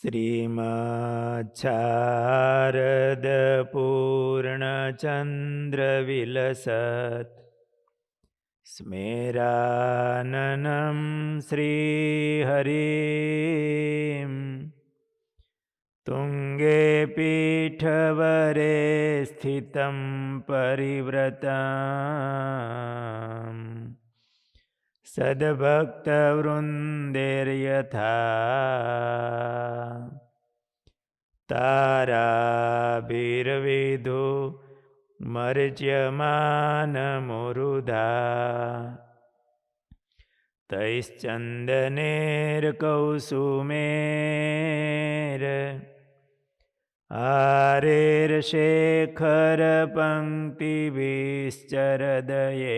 શ્રીમચ્છારદ પૂર્ણચંદ્રવિલસત સ્મેરાનનમ શ્રીહરિમ તુંગે પીઠવરે સ્થિતમ પરિવ્રતમ સદ્ભક્તવૃંદેર્યથા તારાભિર્વિધુ મર્ચ્યમાનમુરુધા તૈશ્ચંદનેર્કૌસુમેર આરેર્શેખર પંક્તિભિશ્ચરદયે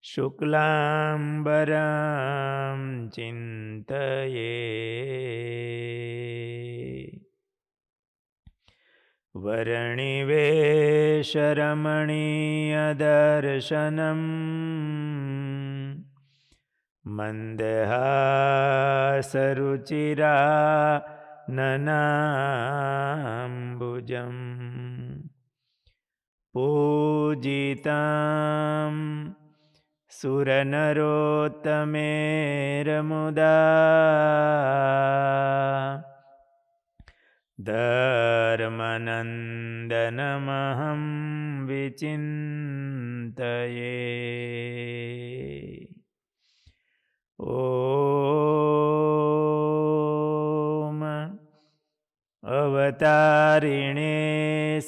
શુક્લાંબરમ ચિંતયે વર્ણિવેશરમણીયદર્શનમ મંદહાસરુચિરા નનાંબુજમ પૂજિતામ સુરનરોત્તમેરમુદા ધર્મનંદનમહં વિચિંતયે ઓમ અવતારિણે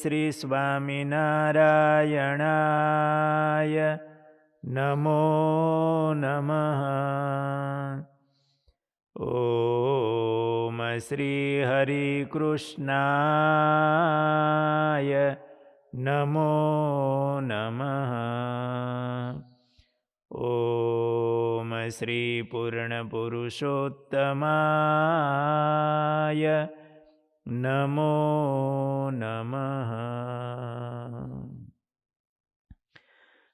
શ્રી સ્વામિનારાયણાય નમો નમઃ. ઓમ શ્રી હરિકૃષ્ણાય નમો નમઃ. ઓમ શ્રી પૂર્ણપુરુષોત્તમાય નમો નમઃ.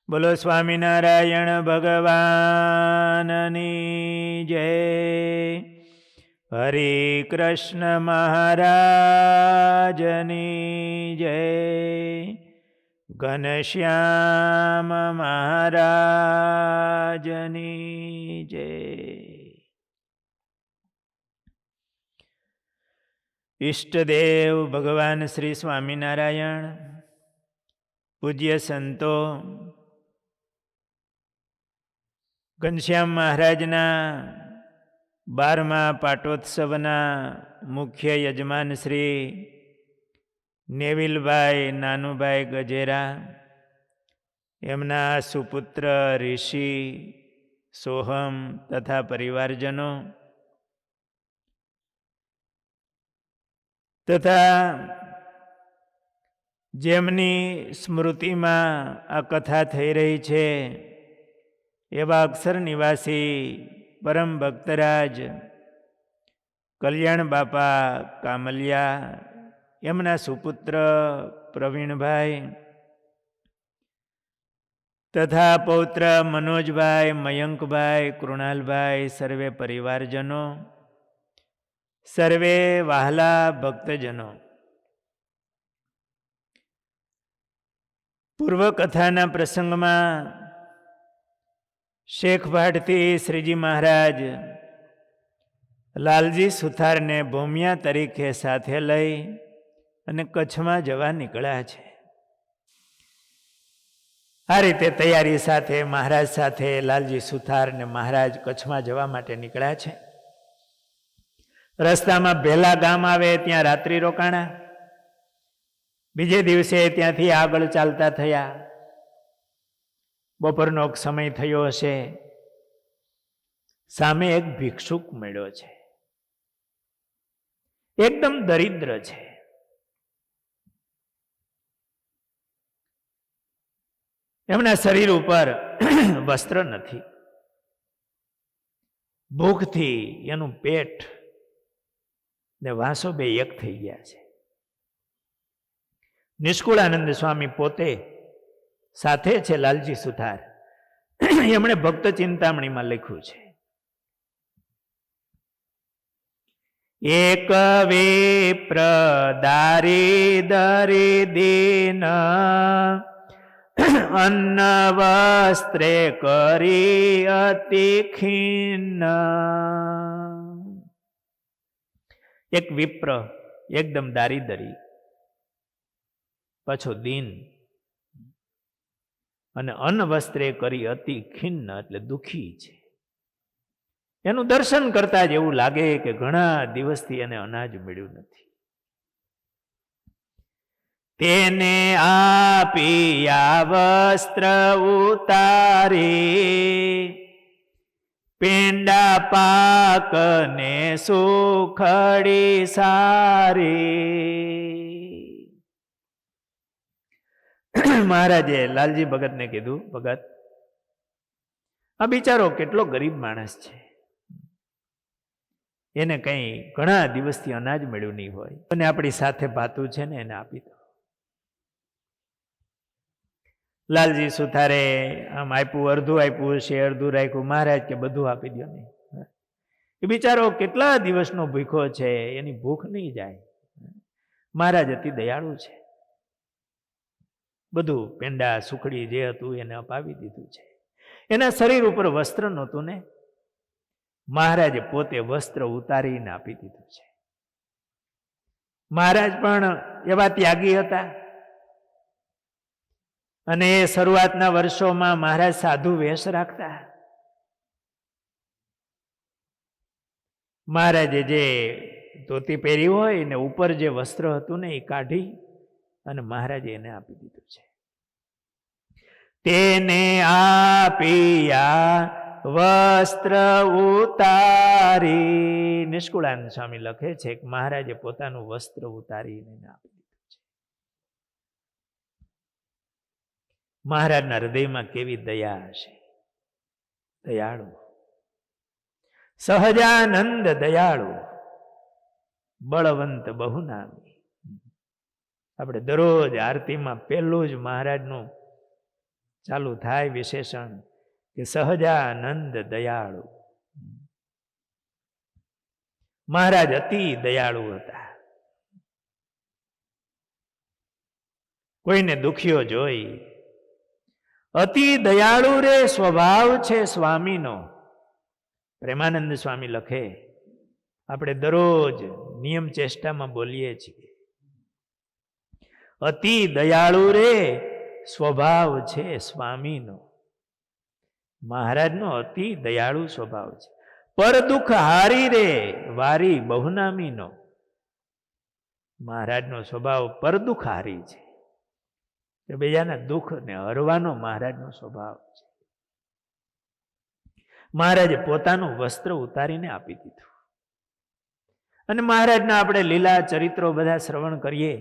બોલો સ્વામિનારાયણ ભગવાનની જય. હરે કૃષ્ણ મહારાજની જય. ઘનશ્યામ મહારાજની જય. ઈષ્ટદેવ ભગવાન શ્રી સ્વામિનારાયણ, પૂજ્ય સંતો, ઘનશ્યામ મહારાજના 12મા પાટોત્સવના મુખ્ય યજમાન શ્રી નેવિલભાઈ નાનુભાઈ ગજેરા, એમના સુપુત્ર ઋષિ સોહમ તથા પરિવારજનો તથા જેમની સ્મૃતિમાં આ કથા થઈ રહી છે એવા અક્ષર નિવાસી પરમ ભક્તરાજ કલ્યાણ બાપા કામલિયા, એમના સુપુત્ર પ્રવીણભાઈ તથા પૌત્ર મનોજભાઈ, મયંકભાઈ, કૃણાલભાઈ, સર્વે પરિવારજનો, સર્વે વહાલા ભક્તજનો, પૂર્વકથાના પ્રસંગમાં શેખભાટથી શ્રીજી મહારાજ લાલજી સુથારને ભૂમિયા તરીકે સાથે લઈ અને કચ્છમાં જવા નીકળ્યા છે. આ રીતે તૈયારી સાથે મહારાજ સાથે લાલજી સુથાર ને મહારાજ કચ્છમાં જવા માટે નીકળ્યા છે. રસ્તામાં ભેલા ગામ આવે ત્યાં રાત્રિ રોકાણા. બીજે દિવસે ત્યાંથી આગળ ચાલતા થયા. બપોરનો સમય થયો હશે સામે એક ભિક્ષુક મળ્યો છે, એકદમ દરિદ્ર છે. એમના શરીર ઉપર વસ્ત્ર નથી. ભૂખથી એનું પેટ ને વાંસો બે એક થઈ ગયા છે. નિષ્કુળાનંદ સ્વામી પોતે સાથે છે, લાલજી સુથાર. એમણે ભક્ત ચિંતામણીમાં લખ્યું છે, એક વિપ્ર દારિદરી દીન અન્ન વસ્ત્રે કરી અતિ ખિન્ન. એક વિપ્ર એકદમ દારિદરી, પાછો દીન, અને અન્ન વસ્ત્રે કરી અતિ ખિન્ન એટલે દુઃખી છે. એનું દર્શન કરતા જ એવું લાગે કે ઘણા દિવસથી એને અનાજ મળ્યું નથી. તેને આપીયા વસ્ત્ર ઉતારી પેંડા પાક ને સુખડી સારી. મહારાજે લાલજી ભગતને કીધું, ભગત, આ બિચારો કેટલો ગરીબ માણસ છે, એને કઈ ઘણા દિવસથી અનાજ મળ્યું નહીં હોય, અને આપણી સાથે ભાતું છે ને એને આપી દો. લાલજી સુથારે આમ આપ્યું, અડધું આપ્યું છે, અડધું રાખ્યું. મહારાજ કે બધું આપી દો નહીં. એ બિચારો કેટલા દિવસનો ભૂખ્યો છે, એની ભૂખ નહીં જાય. મહારાજ અતિ દયાળુ છે, બધું પેંડા સુખડી જે હતું એને અપાવી દીધું છે. એના શરીર ઉપર વસ્ત્ર નહોતું ને, મહારાજે પોતે વસ્ત્ર ઉતારીને આપી દીધું છે. મહારાજ પણ એવા ત્યાગી હતા, અને શરૂઆતના વર્ષોમાં મહારાજ સાધુ વેશ રાખતા. મહારાજે જે ધોતી પહેરી હોય ને ઉપર જે વસ્ત્ર હતું ને એ કાઢી અને મહારાજે એને આપી દીધું છે. તેને આપીયા વસ્ત્ર ઉતારી. નિષ્કુળાનંદ સ્વામી લખે છે કે મહારાજે પોતાનું વસ્ત્ર ઉતારીને આપી દીધું છે. મહારાજના હૃદયમાં કેવી દયા હશે, દયાળુ, સહજાનંદ દયાળુ, બળવંત બહુનામી. આપણે દરરોજ આરતીમાં પહેલું જ મહારાજનું ચાલુ થાય વિશેષણ કે સહજાનંદ દયાળુ. મહારાજ અતિ દયાળુ હતા. કોઈને દુખ્યો જોઈ અતિ દયાળુ રે સ્વભાવ છે સ્વામીનો. પ્રેમાનંદ સ્વામી લખે, આપણે દરરોજ નિયમ ચેષ્ટામાં બોલીએ છીએ, અતિ દયાળુ રે સ્વભાવ છે સ્વામીનો. મહારાજનો અતિ દયાળુ સ્વભાવ છે. પર દુઃખ હારી રે વારી બહુનામીનો. મહારાજનો સ્વભાવ પર દુઃખ હારી છે, કે બીજાના દુઃખને હરવાનો મહારાજનો સ્વભાવ છે. મહારાજે પોતાનું વસ્ત્ર ઉતારીને આપી દીધું. અને મહારાજના આપણે લીલા ચરિત્રો બધા શ્રવણ કરીએ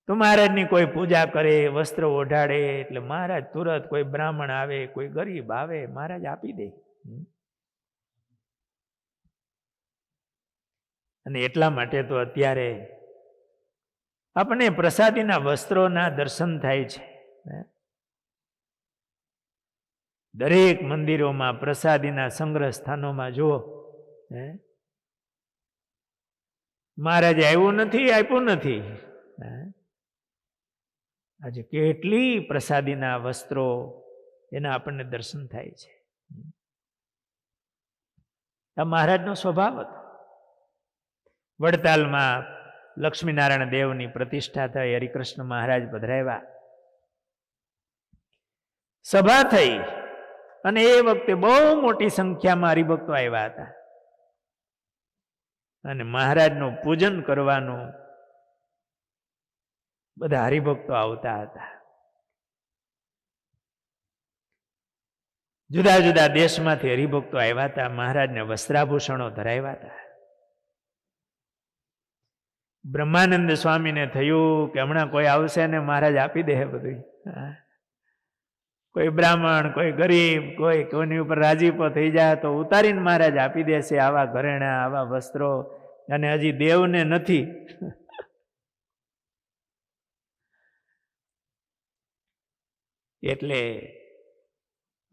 તો મહારાજની કોઈ પૂજા કરે, વસ્ત્ર ઓઢાડે એટલે મહારાજ તુરત, કોઈ બ્રાહ્મણ આવે, કોઈ ગરીબ આવે, મહારાજ આપી દે. અને એટલા માટે તો અત્યારે આપણે પ્રસાદીના વસ્ત્રોના દર્શન થાય છે. દરેક મંદિરોમાં પ્રસાદીના સંગ્રહ સ્થાનોમાં જુઓ, મહારાજે આવ્યું નથી, આપ્યું નથી. આજે કેટલી પ્રસાદીના વસ્ત્રો એના આપણને દર્શન થાય છે. આ મહારાજનો સ્વભાવ હતો. વડતાલમાં લક્ષ્મીનારાયણ દેવની પ્રતિષ્ઠા થઈ, હરિકૃષ્ણ મહારાજ પધરાવ્યા, સભા થઈ, અને એ વખતે બહુ મોટી સંખ્યામાં હરિભક્તો આવ્યા હતા. અને મહારાજનું પૂજન કરવાનું બધા હરિભક્તો આવતા હતા. જુદા જુદા દેશમાંથી હરિભક્તો આવ્યા હતા, મહારાજને વસ્ત્રાભૂષણો ધરાવ્યા હતા. બ્રહ્માનંદ સ્વામીને થયું કે હમણાં કોઈ આવશે ને મહારાજ આપી દે બધું. કોઈ બ્રાહ્મણ, કોઈ ગરીબ, કોઈની ઉપર રાજીપો થઈ જાય તો ઉતારીને મહારાજ આપી દેશે આવા ઘરેણા, આવા વસ્ત્રો, અને હજી દેવને નથી. એટલે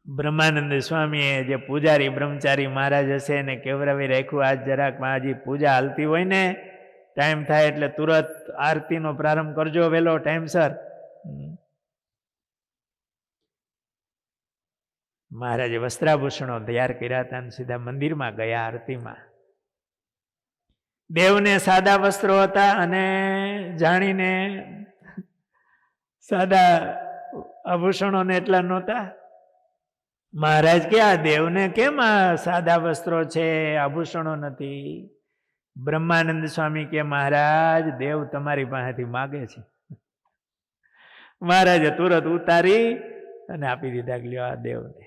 બ્રહ્માનંદ સ્વામીએ જે પૂજારી બ્રહ્મચારી મહારાજ હશે એને કેવરાવી રાખ્યું, આજ જરાક હજી પૂજા હાલતી હોય ને, ટાઈમ થાય એટલે તુરત આરતીનો પ્રારંભ કરજો વહેલો ટાઈમસર. મહારાજે વસ્ત્રાભૂષણો તૈયાર કર્યા હતા અને સીધા મંદિરમાં ગયા આરતીમાં. દેવને સાદા વસ્ત્રો હતા અને જાણીને સાદા આભૂષણોને એટલા નહોતા. મહારાજ કે આ દેવને કેમ આ સાદા વસ્ત્રો છે, આભૂષણો નથી? બ્રહ્માનંદ સ્વામી કે મહારાજ દેવ તમારી પાસેથી માગે છે. મહારાજે તુરત ઉતારી અને આપી દીધા, લ્યો આ દેવને.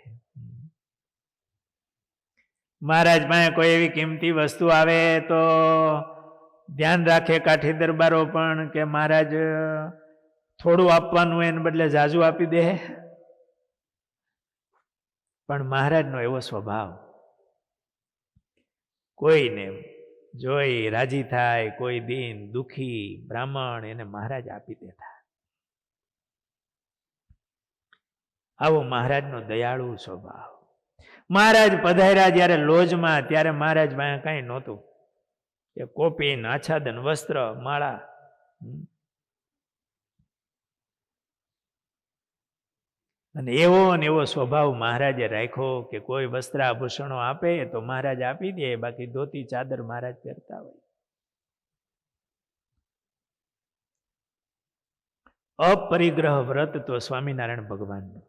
મહારાજ પાસે કોઈ એવી કિંમતી વસ્તુ આવે તો ધ્યાન રાખે કાઠી દરબારો પણ કે મહારાજ થોડું આપવાનું એને બદલે ઝાઝું આપી દે. પણ મહારાજનો એવો સ્વભાવ, કોઈને જોઈ રાજી થાય, કોઈ દીન દુખી બ્રાહ્મણ એને મહારાજ આપી દેતા. આવો મહારાજનો દયાળુ સ્વભાવ. મહારાજ પધાર્યા જ્યારે લોજમાં, ત્યારે મહારાજ પાસે કઈ નહોતું, એ કોપીન, આચ્છાદન, વસ્ત્ર, માળા. અને એવો ને એવો સ્વભાવ મહારાજે રાખ્યો કે કોઈ વસ્ત્ર આભૂષણો આપે તો મહારાજ આપી દે, બાકી ધોતી ચાદર મહારાજ પહેરતા હોય. અપરિગ્રહ વ્રત તો સ્વામિનારાયણ ભગવાનનું.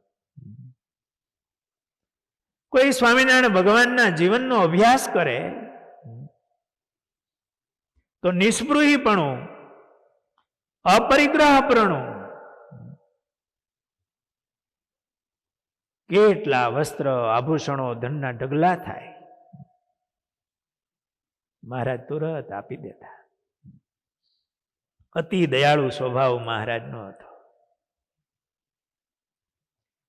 કોઈ સ્વામિનારાયણ ભગવાનના જીવનનો અભ્યાસ કરે તો નિસ્પૃહીપણું, અપરિગ્રહપણું, કેટલા વસ્ત્ર આભૂષણો ધનના ઢગલા થાય, મહારાજ તુરત આપી દેતા. અતિ દયાળુ સ્વભાવ મહારાજનો હતો.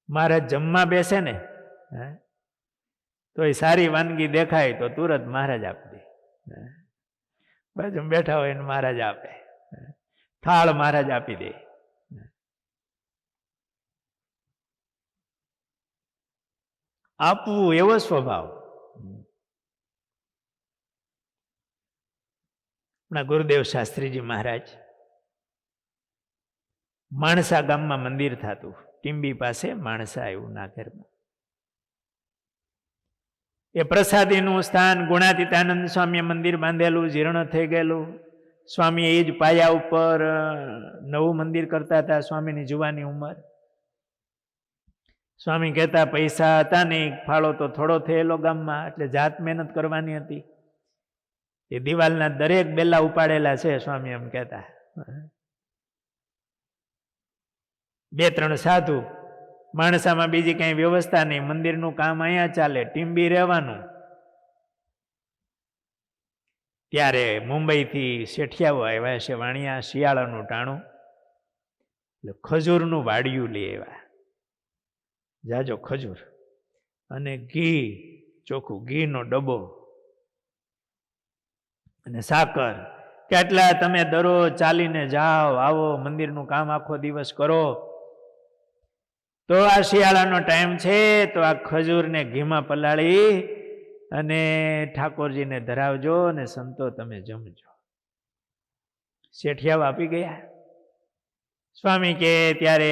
મહારાજ જમવા બેસે ને તો એ સારી વાનગી દેખાય તો તુરત મહારાજ આપી દે. બાજુ બેઠા હોય ને મહારાજ આપે, થાળ મહારાજ આપી દે. આપવું એવો સ્વભાવ. આપણા ગુરુદેવ શાસ્ત્રીજી મહારાજ માણસા ગામમાં મંદિર થતું, ટીંબી પાસે માણસા એવું નાગરમાં. એ પ્રસાદીનું સ્થાન ગુણાતીતાનંદ સ્વામીએ મંદિર બાંધેલું, જીર્ણ થઈ ગયેલું. સ્વામી એ જ પાયા ઉપર નવું મંદિર કરતા હતા. સ્વામીની જુવાની ઉંમર. સ્વામી કહેતા પૈસા હતા નહીં, ફાળો તો થોડો થયેલો ગામમાં, એટલે જાત મહેનત કરવાની હતી. એ દિવાલના દરેક બેલા ઉપાડેલા છે, સ્વામી એમ કહેતા. 2-3 સાધુ, માણસામાં બીજી કઈ વ્યવસ્થા નહીં, મંદિરનું કામ અહીંયા ચાલે, ટીંબી રહેવાનું. ત્યારે મુંબઈથી શેઠિયાઓ આવ્યા છે, વાણિયા, શિયાળાનું ટાણું, એટલે ખજૂરનું વાડિયું લઈ આવ્યા, જાજો ખજૂર, અને ઘી, ચોખ્ખું ઘીનો ડબ્બો અને સાકર. કેટલા તમે દરરોજ ચાલીને જાઓ આવો, મંદિરનું કામ આખો દિવસ કરો, તો આ શિયાળાનો ટાઈમ છે તો આ ખજૂરને ઘીમાં પલાળી અને ઠાકોરજીને ધરાવજો ને સંતો તમે જમજો. શેઠિયાઓ આપી ગયા. સ્વામી કે ત્યારે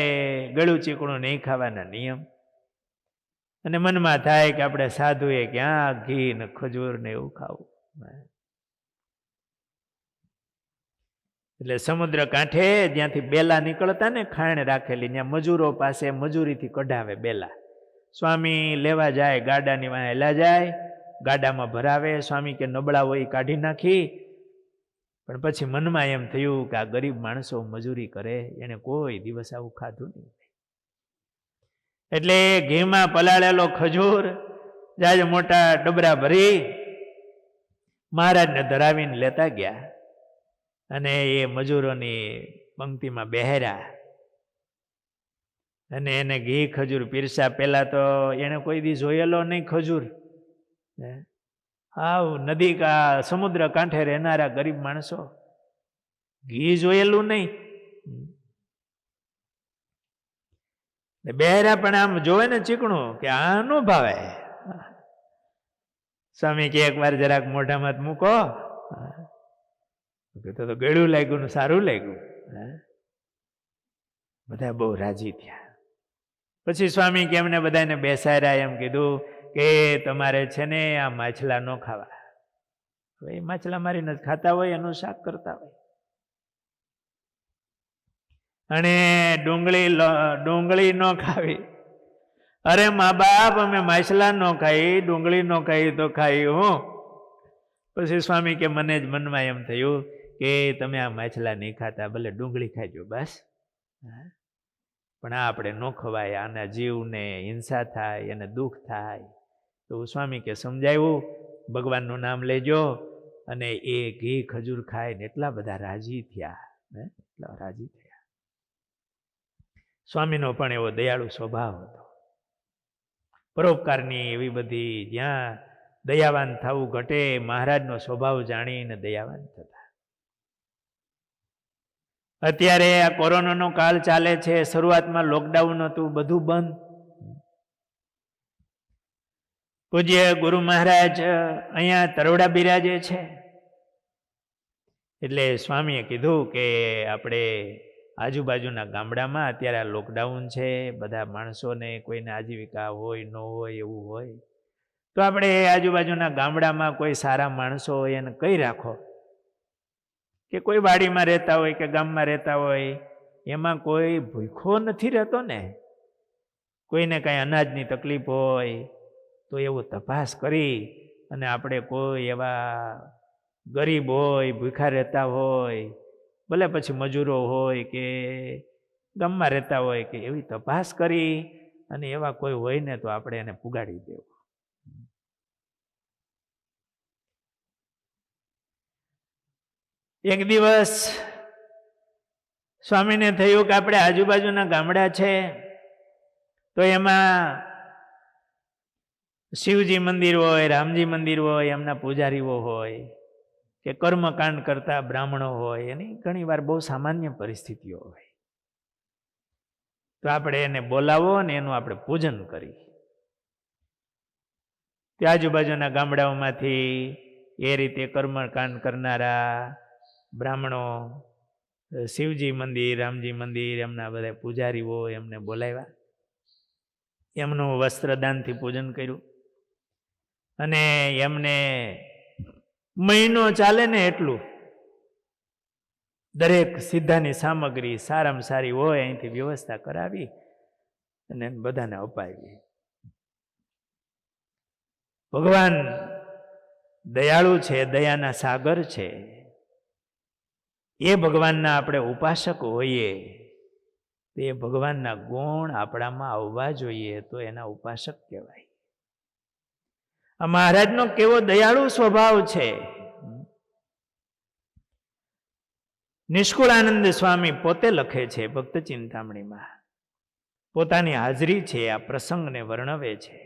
ગળું ચીકણું નહીં ખાવાના નિયમ, અને મનમાં થાય કે આપણે સાધુએ ક્યાં ઘી ને ખજૂર ને એવું ખાવું. એટલે સમુદ્ર કાંઠે જ્યાંથી બેલા નીકળતા ને, ખાણ રાખેલી, ત્યાં મજૂરો પાસે મજૂરીથી કઢાવે બેલા. સ્વામી લેવા જાય, ગાડાની વાંહે હેલા જાય, ગાડામાં ભરાવે. સ્વામી કે નબળા હોય કાઢી નાખી. પણ પછી મનમાં એમ થયું કે આ ગરીબ માણસો મજૂરી કરે, એને કોઈ દિવસ આવું ખાધું નહીં. એટલે ઘીમાં પલાળેલો ખજૂર જાજ મોટા ડબરા ભરી મહારાજને ધરાવીને લેતા ગયા અને એ મજૂરોની પંક્તિમાં બેહર્યા અને એને ઘી ખજૂર પીરસા. પેલા તો એને કોઈ દી જોયેલો નહીં ખજૂર. હાવ નદી કા સમુદ્ર કાંઠે રહેનારા ગરીબ માણસો ઘી જોયેલું નહીં. બેહરા પણ આમ જોવે ને ચીકણું કે આ નો ભાવે. સ્વામી કે એક વાર જરાક મોઢામાં મૂકો તો ગળ્યું લાગ્યું ને સારું લાગ્યું. બધા બહુ રાજી થયા. પછી સ્વામી કે એમને બધાને બેસાડ્યા, એમ કીધું કે તમારે છે ને આ માછલા ન ખાવા. એ માછલા મારીને જ ખાતા હોય, એનું શાક કરતા હોય. અને ડુંગળી ન ખાવી. અરે મા બાપ, અમે માછલા ન ખાઈ, ડુંગળી ન ખાઈ તો ખાઈ હું. પછી સ્વામી કે મને જ મનમાં એમ થયું કે તમે આ માછલા નહીં ખાતા, ભલે ડુંગળી ખાજો બસ. પણ આ આપણે ન ખવાય, આના જીવને હિંસા થાય, એને દુઃખ થાય. તો સ્વામી કે સમજાવ્યું, ભગવાનનું નામ લેજો. અને એ ઘી ખજૂર ખાય ને એટલા બધા રાજી થયા, એટલા રાજી થયા. સ્વામીનો પણ એવો દયાળુ સ્વભાવ હતો. પરોપકારની એવી બધી, જ્યાં દયાવાન થવું ઘટે, મહારાજનો સ્વભાવ જાણીને દયાવાન થતા. અત્યારે આ કોરોનાનો કાળ ચાલે છે. શરૂઆતમાં લોકડાઉન હતું, બધું બંધ. પૂજ્ય ગુરુ મહારાજ અહીંયા તરોડા બિરાજે છે. એટલે સ્વામીએ કીધું કે આપણે આજુબાજુના ગામડામાં અત્યારે આ લોકડાઉન છે, બધા માણસોને કોઈને આજીવિકા હોય ન હોય એવું હોય, તો આપણે આજુબાજુના ગામડામાં કોઈ સારા માણસો હોય એને કહી રાખો કે કોઈ વાડીમાં રહેતા હોય કે ગામમાં રહેતા હોય, એમાં કોઈ ભૂખો નથી રહેતો ને, કોઈને કાંઈ અનાજની તકલીફ હોય તો એવું તપાસ કરી અને આપણે કોઈ એવા ગરીબ હોય, ભૂખા રહેતા હોય, ભલે પછી મજૂરો હોય કે ગામમાં રહેતા હોય, કે એવી તપાસ કરી અને એવા કોઈ હોય ને તો આપણે એને પુગાડી દેવું. એક દિવસ સ્વામીને થયું કે આપણે આજુબાજુના ગામડા છે તો એમાં શિવજી મંદિર હોય, રામજી મંદિર હોય, એમના પૂજારીઓ હોય કે કર્મકાંડ કરતા બ્રાહ્મણો હોય, એની ઘણી વાર બહુ સામાન્ય પરિસ્થિતિઓ હોય. તો આપણે એને બોલાવો ને એનું આપણે પૂજન કરી. તે આજુબાજુના ગામડાઓમાંથી એ રીતે કર્મકાંડ કરનારા બ્રાહ્મણો, શિવજી મંદિર, રામજી મંદિર, એમના બધા પૂજારીઓ, એમને બોલાવ્યા. એમનું વસ્ત્રદાનથી પૂજન કર્યું અને એમને મહિનો ચાલે ને એટલું દરેક સિદ્ધાની સામગ્રી સારામાં સારી હોય અહીંથી વ્યવસ્થા કરાવી અને બધાને અપાવી. ભગવાન દયાળુ છે, દયાના સાગર છે. એ ભગવાનના આપણે ઉપાસક હોઈએ, એ ભગવાનના ગુણ આપણામાં આવવા જોઈએ તો એના ઉપાસક કહેવાય. આ મહારાજનો કેવો દયાળુ સ્વભાવ છે. નિષ્કુળાનંદ સ્વામી પોતે લખે છે ભક્ત ચિંતામણીમાં, પોતાની હાજરી છે આ પ્રસંગને વર્ણવે છે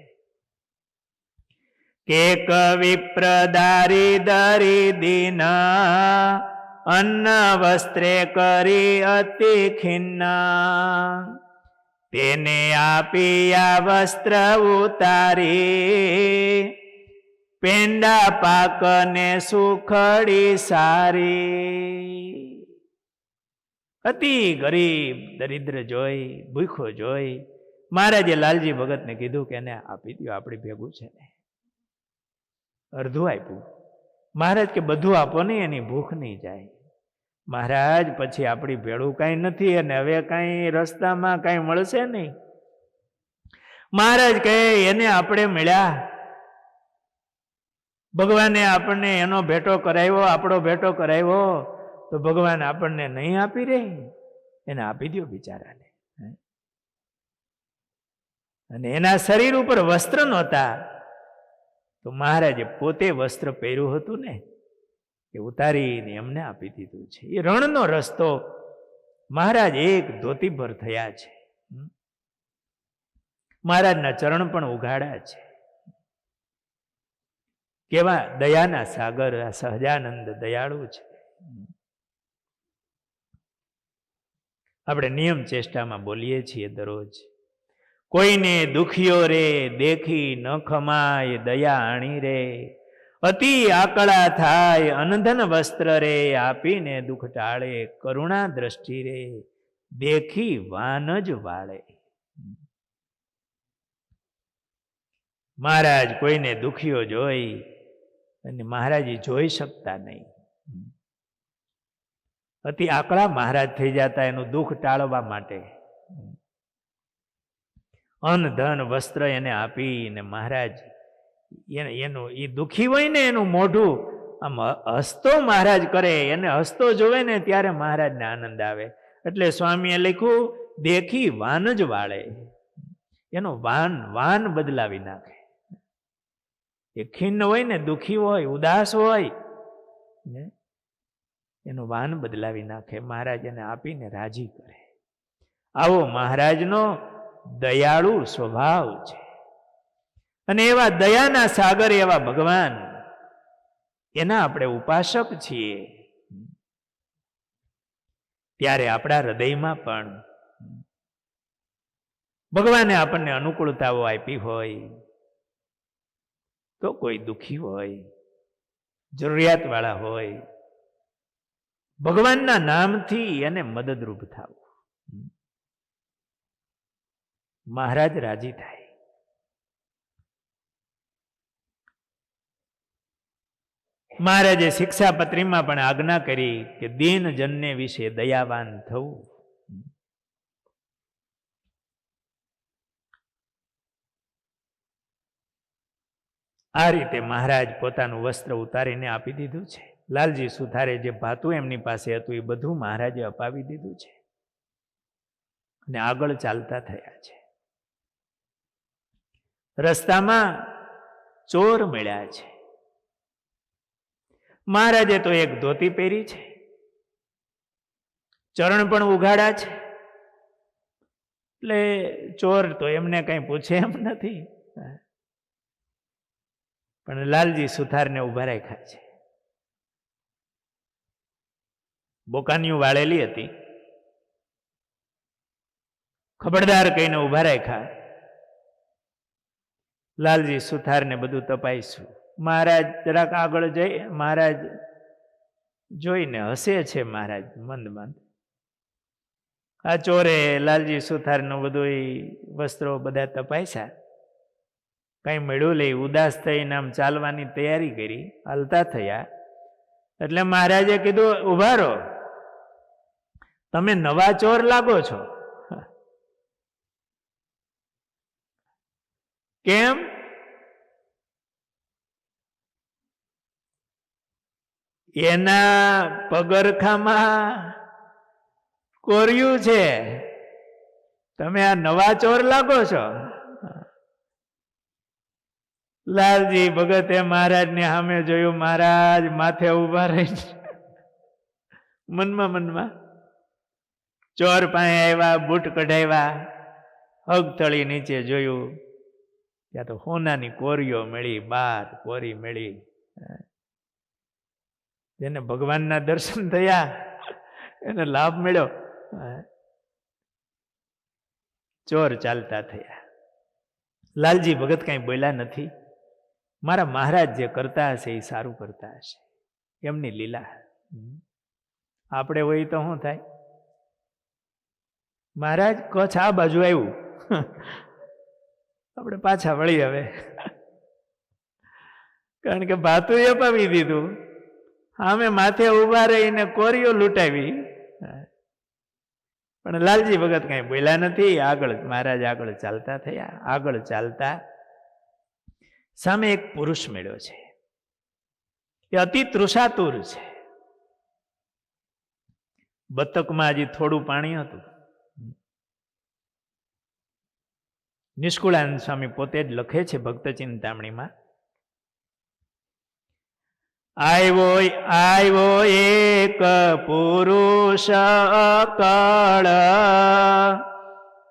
કે એક વિપ્ર દારી દીના અન્ન વસ્ત્રે કરી અતિ ખિન્ના, તેને આપીયા વસ્ત્ર ઉતારી, પેંડા પાકને સુખડી સારી. અતિ ગરીબ દરિદ્ર જોઈ, ભૂખો જોઈ મહારાજે લાલજી ભગતને કીધું કે એને આપી દો, આપણી ભેગું છે ને. અડધું આપ્યું. મહારાજ કે બધું આપો ને, એની ભૂખ નહીં જાય. મહારાજ પછી આપણી ભેળું કાંઈ નથી અને હવે કાંઈ રસ્તામાં કાંઈ મળશે નહીં. મહારાજ કહે એને આપણે મળ્યા, ભગવાને આપણને એનો ભેટો કરાવ્યો, આપણો ભેટો કરાવ્યો, તો ભગવાન આપણને નહીં આપી રહે, એને આપી દો બિચારાને. અને એના શરીર ઉપર વસ્ત્ર નહોતા, તો મહારાજે પોતે વસ્ત્ર પહેર્યું હતું ને, એ ઉતારીને એમને આપી દીધું છે. એ રણનો રસ્તો મહારાજ એક ધોતી પર થયા છે. મહારાજના ચરણ પણ ઉઘાડા છે. કેવા દયાના સાગર આ સહજાનંદ દયાળુ છે. આપણે નિયમ ચેષ્ટામાં બોલીએ છીએ દરરોજ, કોઈને દુખિયો રે દેખી ન ખમાય દયા આણી રે, અતિ આકળા થાય અનધન વસ્ત્ર રે, આપીને દુઃખ ટાળે કરુણા દ્રષ્ટિ રે, દેખી વાન જ વાળે. મહારાજ કોઈને દુખિયો જોઈ, અને મહારાજ જોઈ શકતા નહીં. અતિ આકળા મહારાજ થઈ જતા એનું દુઃખ ટાળવા માટે. અન્ન ધન વસ્ત્ર એને આપીને મહારાજ એનું એ દુઃખી હોય ને એનું મોઢું આમ હસતો મહારાજ કરે, એને હસતો જોવે ને ત્યારે મહારાજને આનંદ આવે. એટલે સ્વામીએ લખ્યું દેખી વાન જ વાળે, એનો વાન બદલાવી નાખે. એ ખિન્ન હોય ને, દુઃખી હોય, ઉદાસ હોય, એનું વાન બદલાવી નાખે. મહારાજ એને આપીને રાજી કરે. આવો મહારાજનો દયાળુ સ્વભાવ છે. અને એવા દયાના સાગર એવા ભગવાન, એના આપણે ઉપાસક છીએ. ત્યારે આપણા હૃદયમાં પણ ભગવાને આપણને અનુકૂળતાઓ આપી હોય, તો કોઈ દુઃખી હોય, જરૂરિયાત વાળા હોય, ભગવાનના નામથી એને મદદરૂપ થવું. મહારાજ રાજી થાય. મહારાજે શિક્ષાપત્રીમાં પણ આજ્ઞા કરી કે દીન જનને વિશે દયાવાન થવું. આ રીતે મહારાજ પોતાનું વસ્ત્ર ઉતારીને આપી દીધું છે. લાલજી સુથારે જે ભાતું એમની પાસે હતું એ બધું મહારાજે અપાવી દીધું છે, અને આગળ ચાલતા થયા છે. રસ્તામાં ચોર મળ્યા છે. મહારાજે તો એક ધોતી પહેરી છે, ચરણ પણ ઉઘાડા છે, એટલે ચોર તો એમને કઈ પૂછે એમ નથી. પણ લાલજી સુથારને ઉભા રાખ્યા છે. બોકાનીઓ વાળેલી હતી, ખબરદાર કહીને ઉભા રાખ્યા. લાલજી સુથારને બધું તપાઈશું. મહારાજ જરાક આગળ જઈ, મહારાજ જોઈને હસે છે. મહારાજ મંદ મંદ. આ ચોરે લાલજી સુથારનું બધું વસ્ત્રો બધા તપાસ્યા, કઈ મળ્યું લઈ, ઉદાસ થઈને આમ ચાલવાની તૈયારી કરી, હાલતા થયા. એટલે મહારાજે કીધું ઉભા રહો, તમે નવા ચોર લાગો છો. કેમ? એના પગરખામાં કોર્યું છે, તમે આ નવા ચોર લાગો છો. લાલજી ભગતે મહારાજને સામે જોયું. મહારાજ માથે ઉભા રહી મનમાં ચોર પાસે આવ્યા, બૂટ કઢાવ્યા, હગથળી નીચે જોયું, ત્યાં તો હોનાની કોરીઓ મળી, 12 કોરી મળી. જેને ભગવાનના દર્શન થયા એને લાભ મળ્યો. ચોર ચાલતા થયા. લાલજી ભગત કઈ બોલ્યા નથી. મારા મહારાજ જે કરતા હશે એ સારું કરતા હશે, એમની લીલા. આપણે હોય તો શું થાય? મહારાજ કચ્છ આ બાજુ આવ્યું, આપણે પાછા વળી હવે, કારણ કે ભાતું અપાવી દીધું, અમે માથે ઉભા રહીને કોરીઓ લૂંટાવી. પણ લાલજી ભગત કઈ બોલ્યા નથી. આગળ મહારાજ આગળ ચાલતા થયા. આગળ ચાલતા સામે એક પુરુષ મળ્યો છે. એ અતિ તૃષાતુર છે. બતકમાં હજી થોડું પાણી હતું. નિષ્કુળાનંદ સ્વામી પોતે જ લખે છે ભક્ત ચિંતામણીમાં, આવ્યો એક પુરુષ અકળ,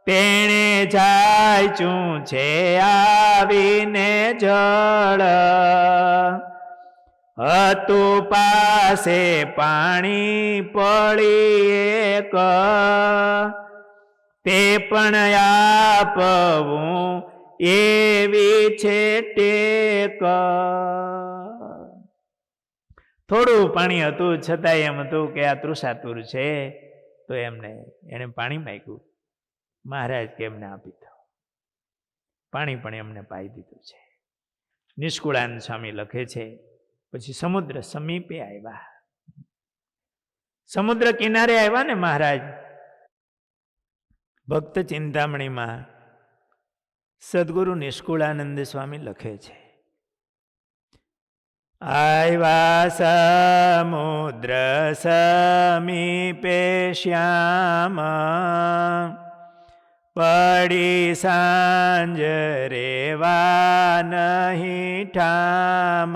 તેણે જાયચું છે આવીને જળ, હતું પાસે પાણી પડી એક, તે પણ આપવું એવી છે ટેક. થોડું પાણી હતું છતાંય એમ હતું કે આ તૃષાતુર છે, તો એને પાણી માંગ્યું. મહારાજ કે એમને આપી દો. પાણી પણ એમને પાઈ દીધું છે. નિષ્કુળાનંદ સ્વામી લખે છે, પછી સમુદ્ર સમીપે આવ્યા. સમુદ્ર કિનારે આવ્યા ને મહારાજ. ભક્ત ચિંતામણીમાં સદગુરુ નિષ્કુળાનંદ સ્વામી લખે છે, આવ્યા સમુદ્ર સમીપે શ્યામ, પડી સાંજ રેવા નહીં ઠામ,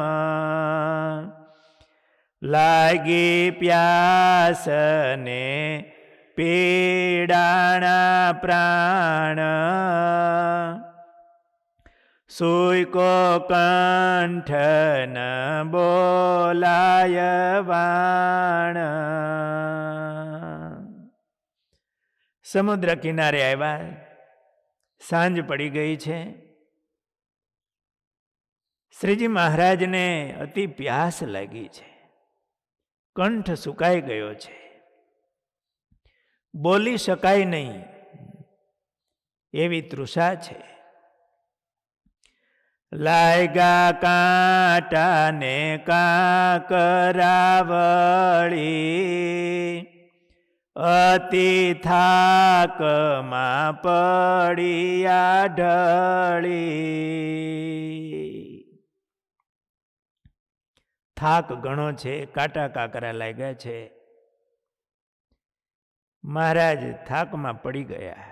લાગી પ્યાસ ને પીડાણા પ્રાણ, સુઈકો કંઠ ન બોલાય વાણ. સમુદ્ર કિનારે આવ્યા, સાંજ પડી ગઈ છે. શ્રીજી મહારાજને અતિ પ્યાસ લાગી છે, કંઠ સુકાઈ ગયો છે, બોલી શકાય નહીં એવી તૃષા છે. લાગ્યા કાંટા ને કાંકરાવળી, અતિ થાકમાં પડ્યા ઢળી. થાક ઘણો છે, કાંટા કાંકરા લાગ્યા છે. મહારાજ થાકમાં પડી ગયા.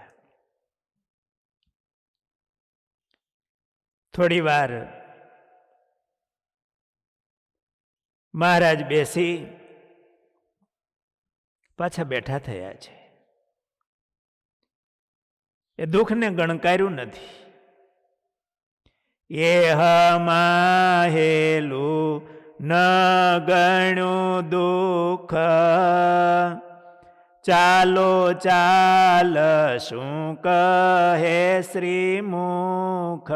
થોડી વાર મહારાજ બેસી પાછા બેઠા થયા છે. એ દુઃખને ગણકાર્યું નથી. એ હમાહેલું ન ગણ્યું દુઃખ, ચાલો ચાલ શું કહે શ્રીમુખ.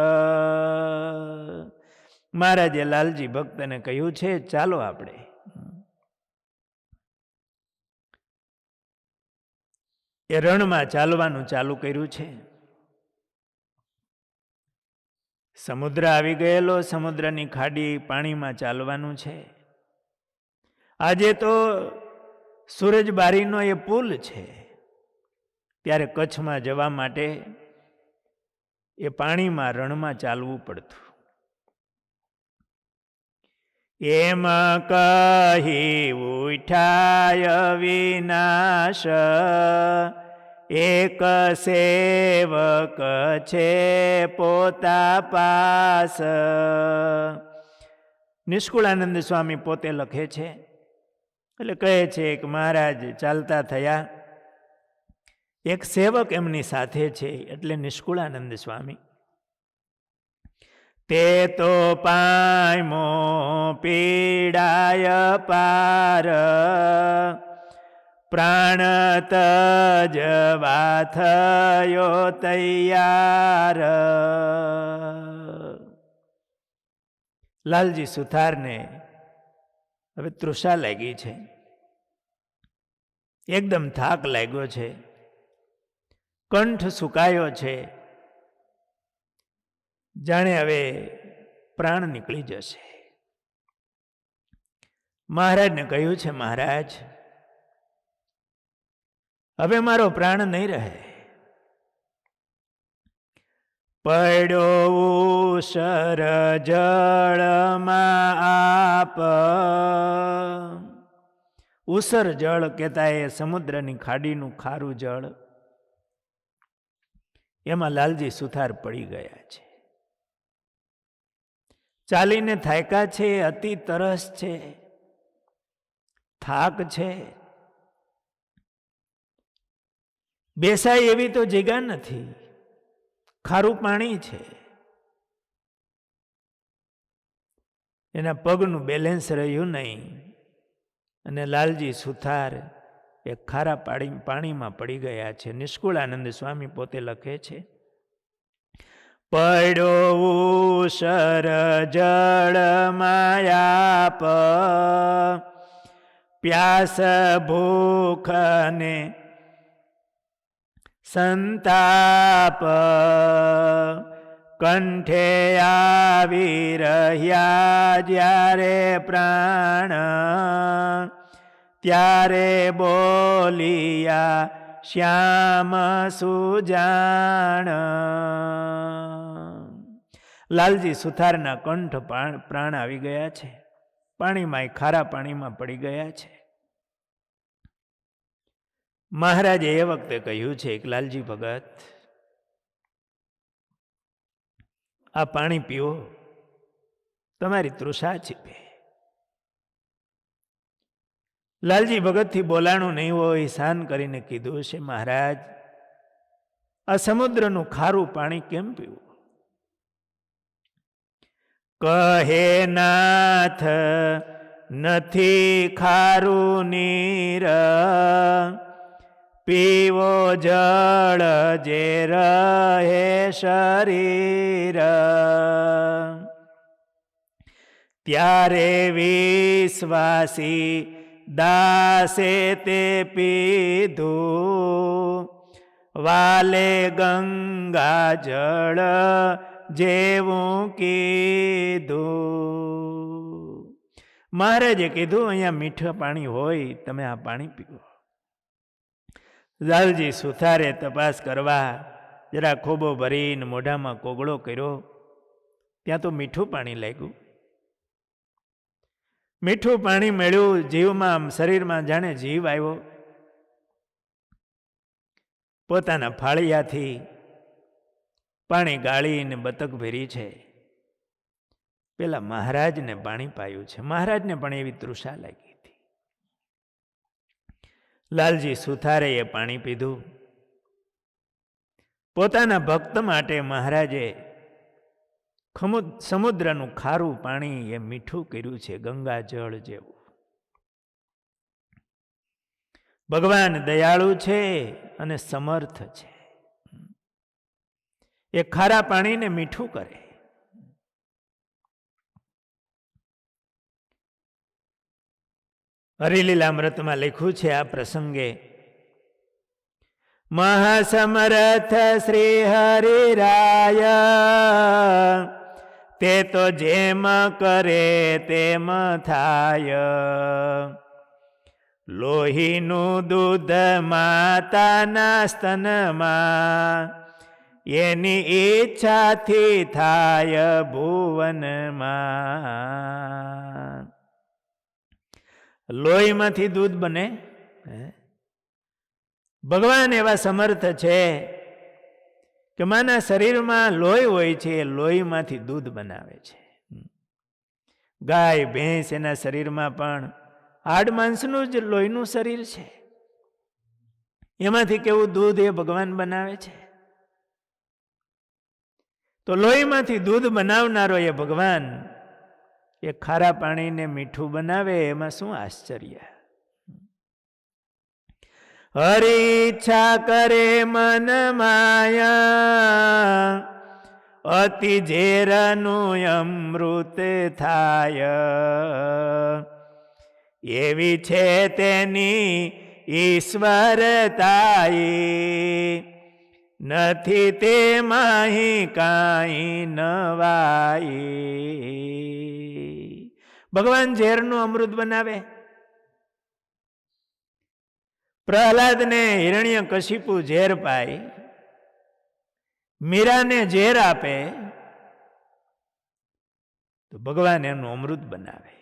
મહારાજે લાલજી ભક્તને કહ્યું છે, ચાલો આપણે. એ રણમાં ચાલવાનું ચાલુ કર્યું છે. સમુદ્ર આવી ગયેલો, સમુદ્રની ખાડી, પાણીમાં ચાલવાનું છે. આજે તો સૂરજબારીનો એ પુલ છે, ત્યારે કચ્છમાં જવા માટે એ પાણીમાં, રણમાં ચાલવું પડતું. એમાં કહી ઉઠાય વિનાશ, એક સેવક છે પોતા પાસ. નિષ્કુળાનંદ સ્વામી પોતે લખે છે, એટલે કહે છે કે મહારાજ ચાલતા થયા, એક સેવક એમની સાથે છે, એટલે નિષ્કુળાનંદ સ્વામી. તે તો પામો પીડાય પાર, પ્રાણ તજવા થયો તૈયાર. લાલજી સુથારને હવે તૃષા લાગી છે, એકદમ થાક લાગ્યો છે, કંઠ સુકાયો છે, જાણે હવે પ્રાણ નીકળી જશે. મહારાજને કહ્યું છે, મહારાજ હવે મારો પ્રાણ નહીં રહે. પડ્યો ઉસર જળમાં આપ. ઉસર જળ કહેતા એ સમુદ્રની ખાડીનું ખારું જળ. એમાં લાલજી સુથાર પડી ગયા છે. ચાલીને થાક્યા છે, અતિ તરસ છે, થાક છે, બેસાય એવી તો જગ્યા નથી, ખારું પાણી છે, એના પગનું બેલેન્સ રહ્યું નહીં અને લાલજી સુથાર એ ખારા પાણીમાં પડી ગયા છે. નિષ્કુળાનંદ સ્વામી પોતે લખે છે, પડ્યો ઉસર જળ માયાપ, પ્યાસ ભૂખ ને સંતાપ, કંઠે આવી રહ્યા જ્યારે પ્રાણ, ત્યારે બોલિયા શ્યામ સુજાણ. લાલજી સુથારના કંઠ પ્રાણ આવી ગયા છે, પાણીમાં ખારા પાણીમાં પડી ગયા છે. મહારાજે એ વખતે કહ્યું છે કે લાલજી ભગત, આ પાણી પીવો, તમારી તૃષા છીપે. લાલજી ભગતથી બોલાણું નહીં હોય, શાન કરીને કીધું છે, મહારાજ આ સમુદ્રનું ખારું પાણી કેમ પીવું? કહે નાથ નથી ખારું નીર, પીવો જળ જે રહે શરીર. ત્યારે વિશ્વાસી દાસે તે પીધું, વાલે ગંગા જળ જેવું કીધું. મહારાજે કીધું અહીંયા મીઠું પાણી હોય, તમે આ પાણી પીવો. લાલજી સુથારે તપાસ કરવા જરા ખોબો ભરીને મોઢામાં કોગળો કર્યો, ત્યાં તો મીઠું પાણી લાગ્યું. મીઠું પાણી મળ્યું, જીવમાં શરીરમાં જાણે જીવ આવ્યો. પોતાના ફાળિયાથી પાણી ગાળીને બતક ભરી છે. પેલા મહારાજને પાણી પાયું છે. મહારાજને પણ એવી તૃષા લાગી હતી. લાલજી સુથારે એ પાણી પીધું. પોતાના ભક્ત માટે મહારાજે સમુદ્રનું ખારું પાણી એ મીઠું કર્યું છે, ગંગા જળ જેવું. ભગવાન દયાળુ છે અને સમર્થ છે. એ ખારા પાણીને મીઠું કરે. હરિલીલામૃતમાં લખ્યું છે આ પ્રસંગે, મહાસમર્થ શ્રી હરિરાય, તે તો જેમ કરે તેમ થાય. લોહીનું દૂધ માતાના સ્તનમાં, એની ઈચ્છાથી થાય ભુવનમાં. લોહીમાંથી દૂધ બને. ભગવાન એવા સમર્થ છે કે માના શરીરમાં લોહી હોય છે, એ લોહીમાંથી દૂધ બનાવે છે. ગાય ભેંસ એના શરીરમાં પણ હાડ માંસનું જ લોહીનું શરીર છે, એમાંથી કેવું દૂધ એ ભગવાન બનાવે છે. તો લોહીમાંથી દૂધ બનાવનારો એ ભગવાન એ ખારા પાણીને મીઠું બનાવે, એમાં શું આશ્ચર્ય. હરિ ઈચ્છા કરે મન માયા, અતિ ઝેરનું અમૃત થાય. એવી છે તેની ઈશ્વરતાઈ, નથી તે માહી કાંઈ નવાઈ. ભગવાન ઝેરનું અમૃત બનાવે. પ્રહલાદને હિરણ્યકશિપુ ઝેર પાય, મીરાને ઝેર આપે, તો ભગવાન એનું અમૃત બનાવે.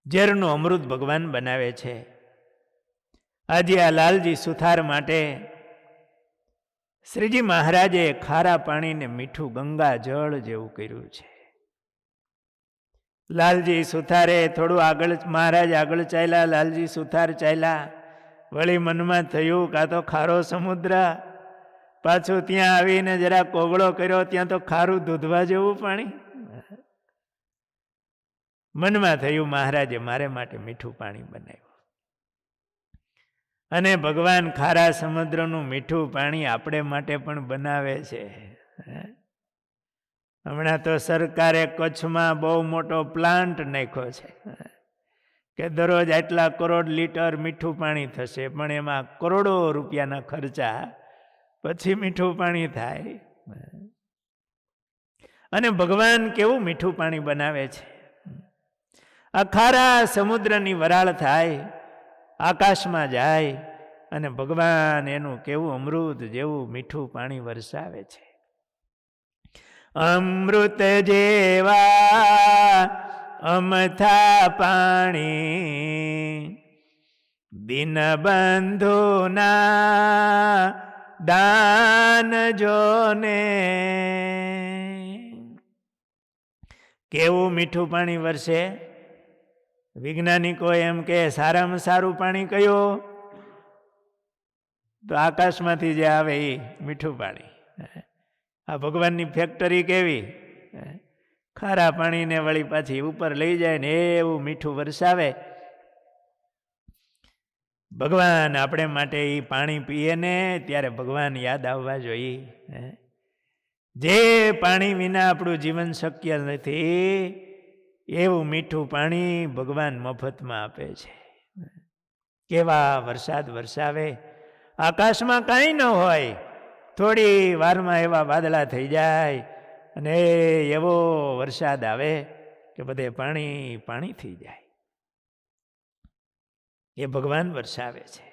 ઝેરનું અમૃત ભગવાન બનાવે છે. આજે આ લાલજી સુથાર માટે શ્રીજી મહારાજે ખારા પાણીને મીઠું ગંગા જળ જેવું કર્યું છે. લાલજી સુથારે થોડું આગળ, મહારાજ આગળ ચાલ્યા, લાલજી સુથાર ચાલ્યા. વળી મનમાં થયું કાં તો ખારો સમુદ્ર, પાછું ત્યાં આવીને જરા કોગળો કર્યો, ત્યાં તો ખારું દૂધવા જેવું પાણી. મનમાં થયું મહારાજે મારે માટે મીઠું પાણી બનાવ્યું. અને ભગવાન ખારા સમુદ્રનું મીઠું પાણી આપણે માટે પણ બનાવે છે. હમણાં તો સરકારે કચ્છમાં બહુ મોટો પ્લાન્ટ નાખ્યો છે કે દરરોજ આટલા કરોડ લીટર મીઠું પાણી થશે, પણ એમાં કરોડો રૂપિયાના ખર્ચા, પછી મીઠું પાણી થાય. અને ભગવાન કેવું મીઠું પાણી બનાવે છે. આ ખારા સમુદ્રની વરાળ થાય, આકાશમાં જાય, અને ભગવાન એનું કેવું અમૃત જેવું મીઠું પાણી વરસાવે છે. અમૃત જેવા અમથા પાણી દીનબંધુના દાન જોને. કેવું મીઠું પાણી વરસે. વૈજ્ઞાનિકો એમ કે સારામાં સારું પાણી કયું? તો આકાશમાંથી જે આવે એ મીઠું પાણી. આ ભગવાનની ફેક્ટરી કેવી, ખારા પાણીને વળી પાછી ઉપર લઈ જાય ને એવું મીઠું વરસાવે. ભગવાન આપણે માટે એ પાણી પીએ ને ત્યારે ભગવાન યાદ આવવા જોઈએ. જે પાણી વિના આપણું જીવન શક્ય નથી, એવું મીઠું પાણી ભગવાન મફતમાં આપે છે. કેવા વરસાદ વરસાવે. આકાશમાં કાંઈ ન હોય, થોડી વારમાં એવા વાદળા થઈ જાય અને એવો વરસાદ આવે કે બધે પાણી પાણી થઈ જાય. એ ભગવાન વરસાવે છે.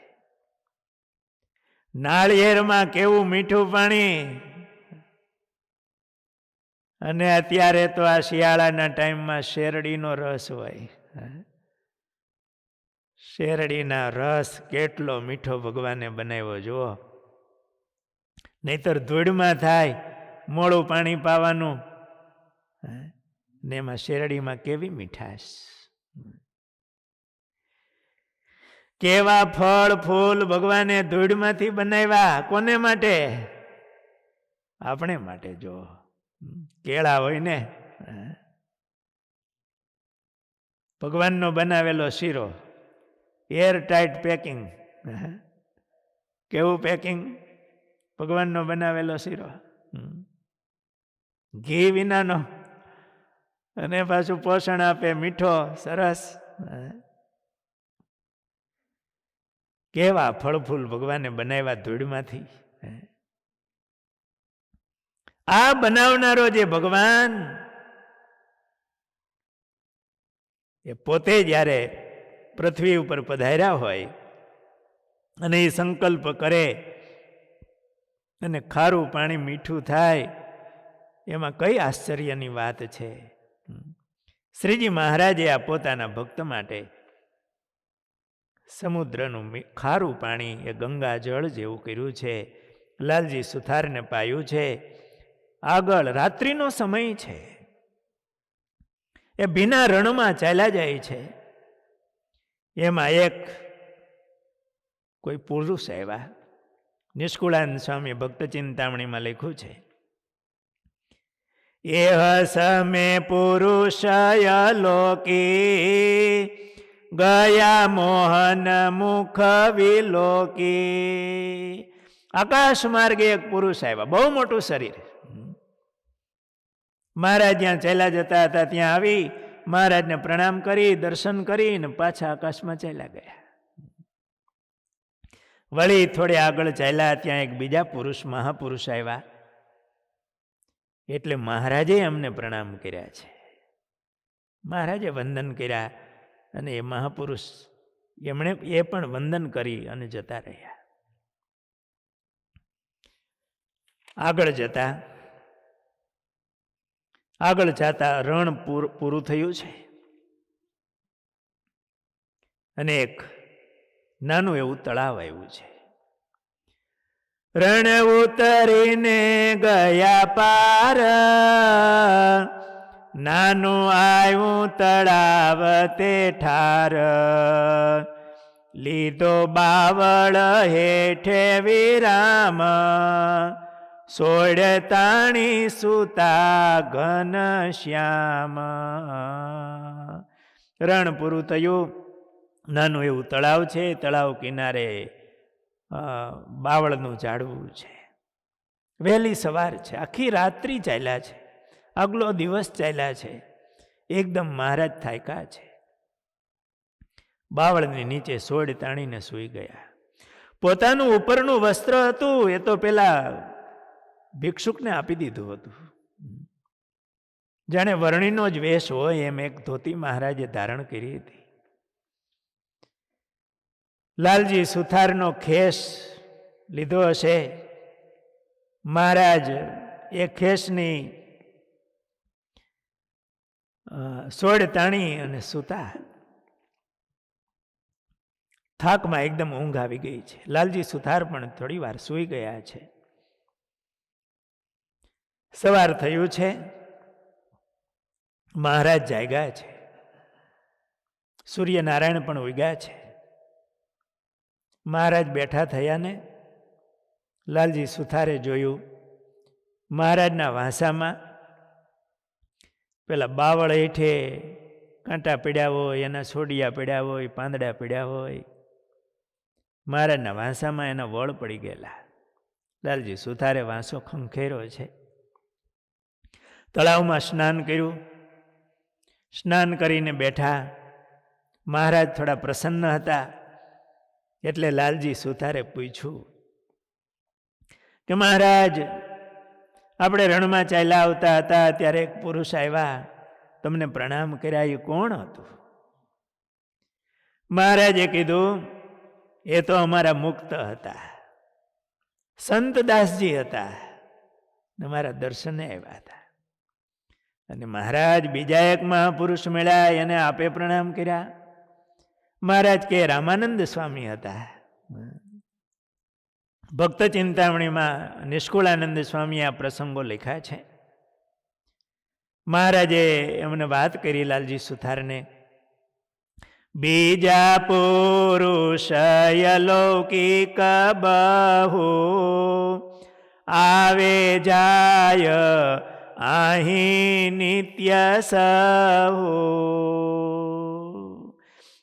નાળિયેરમાં કેવું મીઠું પાણી. અને અત્યારે તો આ શિયાળાના ટાઈમમાં શેરડીનો રસ હોય. શેરડીના રસ કેટલો મીઠો ભગવાને બનાવ્યો જુઓ. નહીતર ધૂળમાં થાય, મોડું પાણી પાવાનું, ને એમાં શેરડીમાં કેવી મીઠાશ. કેવા ફળ ફૂલ ભગવાને ધૂળમાંથી બનાવ્યા. કોને માટે? આપણે માટે. જો કેળા હોય ને, ભગવાનનો બનાવેલો શીરો, એર ટાઈટ પેકિંગ. કેવું પેકિંગ? ભગવાનનો બનાવેલો શીરો, ઘી વિનાનો, અને પાછું પોષણ આપે, મીઠો, સરસ. કેવા ફળફૂલ ભગવાને બનાવ્યા ધૂળમાંથી. આ બનાવનારો જે ભગવાન, એ પોતે જ્યારે પૃથ્વી ઉપર પધાર્યા હોય અને એ સંકલ્પ કરે અને ખારું પાણી મીઠું થાય, એમાં કઈ આશ્ચર્યની વાત છે. શ્રીજી મહારાજે આ પોતાના ભક્ત માટે સમુદ્રનું ખારું પાણી એ ગંગા જળ જેવું કર્યું છે. લાલજી સુથારને પાયું છે. આગળ રાત્રિનો સમય છે, એ ભીના રણમાં ચાલ્યા જાય છે. એમાં એક કોઈ પુરુષ આવ્યા. નિષ્કુળાનંદ સ્વામી ભક્ત ચિંતામણીમાં લખ્યું છે, એહ સમે પુરુષય લોકી ગયા મોહન મુખ વિલોકી. આકાશ માર્ગે એક પુરુષ આવ્યા, બહુ મોટું શરીર. મહારાજ જ્યાં ચાલ્યા જતા હતા ત્યાં આવી મહારાજને પ્રણામ કરી, દર્શન કરીને પાછા આકાશમાં ચાલ્યા ગયા. વળી થોડે આગળ ચાલ્યા, ત્યાં એક બીજા પુરુષ, મહાપુરુષ આવ્યા. એટલે મહારાજે અમને પ્રણામ કર્યા છે. મહારાજે વંદન કર્યા અને એ મહાપુરુષ એમણે એ પણ વંદન કરી અને જતા રહ્યા. આગળ જતા રણ પૂરું થયું છે અને એક નાનું એવું તળાવ આવ્યું છે. રણ ઉતરીને ગયા પાર, નાનું આવ્યું તળાવ તે ઠાર, લીધો બાવળ હેઠે વિરામ, સોળ તાણી સુતા ઘન શ્યામ. રણ પૂરું થયું, નાનું એવું તળાવ છે, તળાવ કિનારે બાવળનું ઝાડવું છે. વહેલી સવાર છે, આખી રાત્રિ ચાલ્યા છે, આગલો દિવસ ચાલ્યા છે, એકદમ મહારાજ થાક્યા છે. બાવળની નીચે સોડ તાણીને સૂઈ ગયા. પોતાનું ઉપરનું વસ્ત્ર હતું એ તો પેલા ભિક્ષુકને આપી દીધું હતું. જાણે વર્ણીનો જ વેશ હોય એમ એક ધોતી મહારાજે ધારણ કરી હતી. લાલજી સુથારનો ખેસ લીધો હશે. મહારાજ એ ખેસની સોડ તાણી અને સૂતા. થાકમાં એકદમ ઊંઘ આવી ગઈ છે. લાલજી સુથાર પણ થોડી વાર સૂઈ ગયા છે. સવાર થયું છે, મહારાજ જાગ્યા છે, સૂર્યનારાયણ પણ ઉગ્યા છે. મહારાજ બેઠા થયા ને લાલજી સુથારે જોયું, મહારાજના વાંસામાં પેલા બાવળ હેઠે કાંટા પડ્યા હોય, એના છોડિયા પડ્યા હોય, પાંદડા પડ્યા હોય, મહારાજના વાંસામાં એના વળ પડી ગયેલા. લાલજી સુથારે વાંસો ખંખેર્યો છે. તળાવમાં સ્નાન કર્યું. સ્નાન કરીને બેઠા. મહારાજ થોડા પ્રસન્ન હતા એટલે લાલજી સુથારે પૂછ્યું કે મહારાજ, આપણે રણમાં ચાલ્યા આવતા હતા ત્યારે એક પુરુષ આવ્યા, તમને પ્રણામ કર્યા, એ કોણ હતું? મહારાજે કીધું, એ તો અમારા મુક્ત હતા, સંતદાસજી હતા, અમારા દર્શને આવ્યા હતા. અને મહારાજ બીજા એક મહાપુરુષ મળ્યા, એને આપે પ્રણામ કર્યા. મહારાજ કે રામાનંદ સ્વામી હતા. ભક્ત ચિંતામણીમાં નિષ્કુળાનંદ સ્વામી આ પ્રસંગો લખ્યા છે. મહારાજે એમને વાત કરી લાલજી સુથારને, બીજા પુરુષ અલૌકિક બહુ, આવે જાય અહીં નિત્ય સહુ.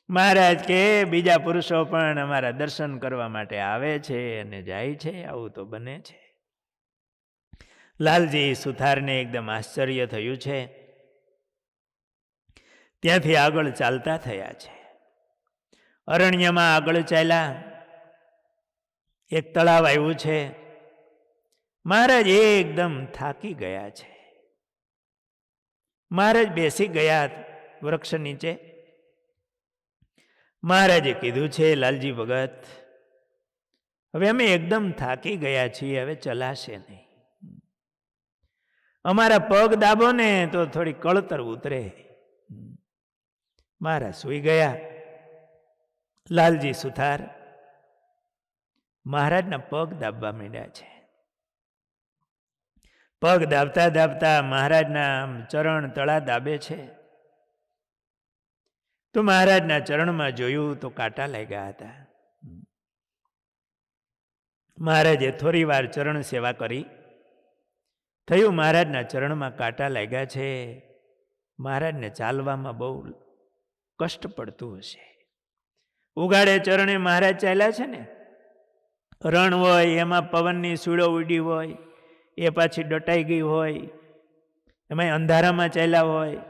મહારાજ કે બીજા પુરુષો પણ અમારા દર્શન કરવા માટે આવે છે અને જાય છે, આવું તો બને છે. લાલજી સુથારને એકદમ આશ્ચર્ય થયું છે. ત્યાંથી આગળ ચાલતા થયા છે. અરણ્યમાં આગળ ચાલ્યા. એક તળાવ આવ્યું છે. મહારાજ એકદમ થાકી ગયા છે. મહારાજ બેસી ગયા વૃક્ષ નીચે. મહારાજે કીધું છે, લાલજી ભગત, હવે અમે એકદમ થાકી ગયા છીએ, હવે ચલાશે નહીં. અમારા પગ દાબો ને તો થોડી કળતર ઉતરે. મહારાજ સૂઈ ગયા. લાલજી સુથાર મહારાજના પગ દાબવા માંડ્યા છે. પગ દાબતા દાબતા મહારાજના ચરણ તળા દાબે છે. તો મહારાજના ચરણમાં જોયું તો કાંટા લાગ્યા હતા. મહારાજે થોડી વાર ચરણ સેવા કરી. થયું મહારાજના ચરણમાં કાંટા લાગ્યા છે. મહારાજને ચાલવામાં બહુ કષ્ટ પડતું હશે. ઉગાડે ચરણે મહારાજ ચાલ્યા છે ને, રણ હોય એમાં પવનની સૂળો ઉડી હોય, એ પાછી દટાઈ ગઈ હોય, એમાં અંધારામાં ચાલ્યા હોય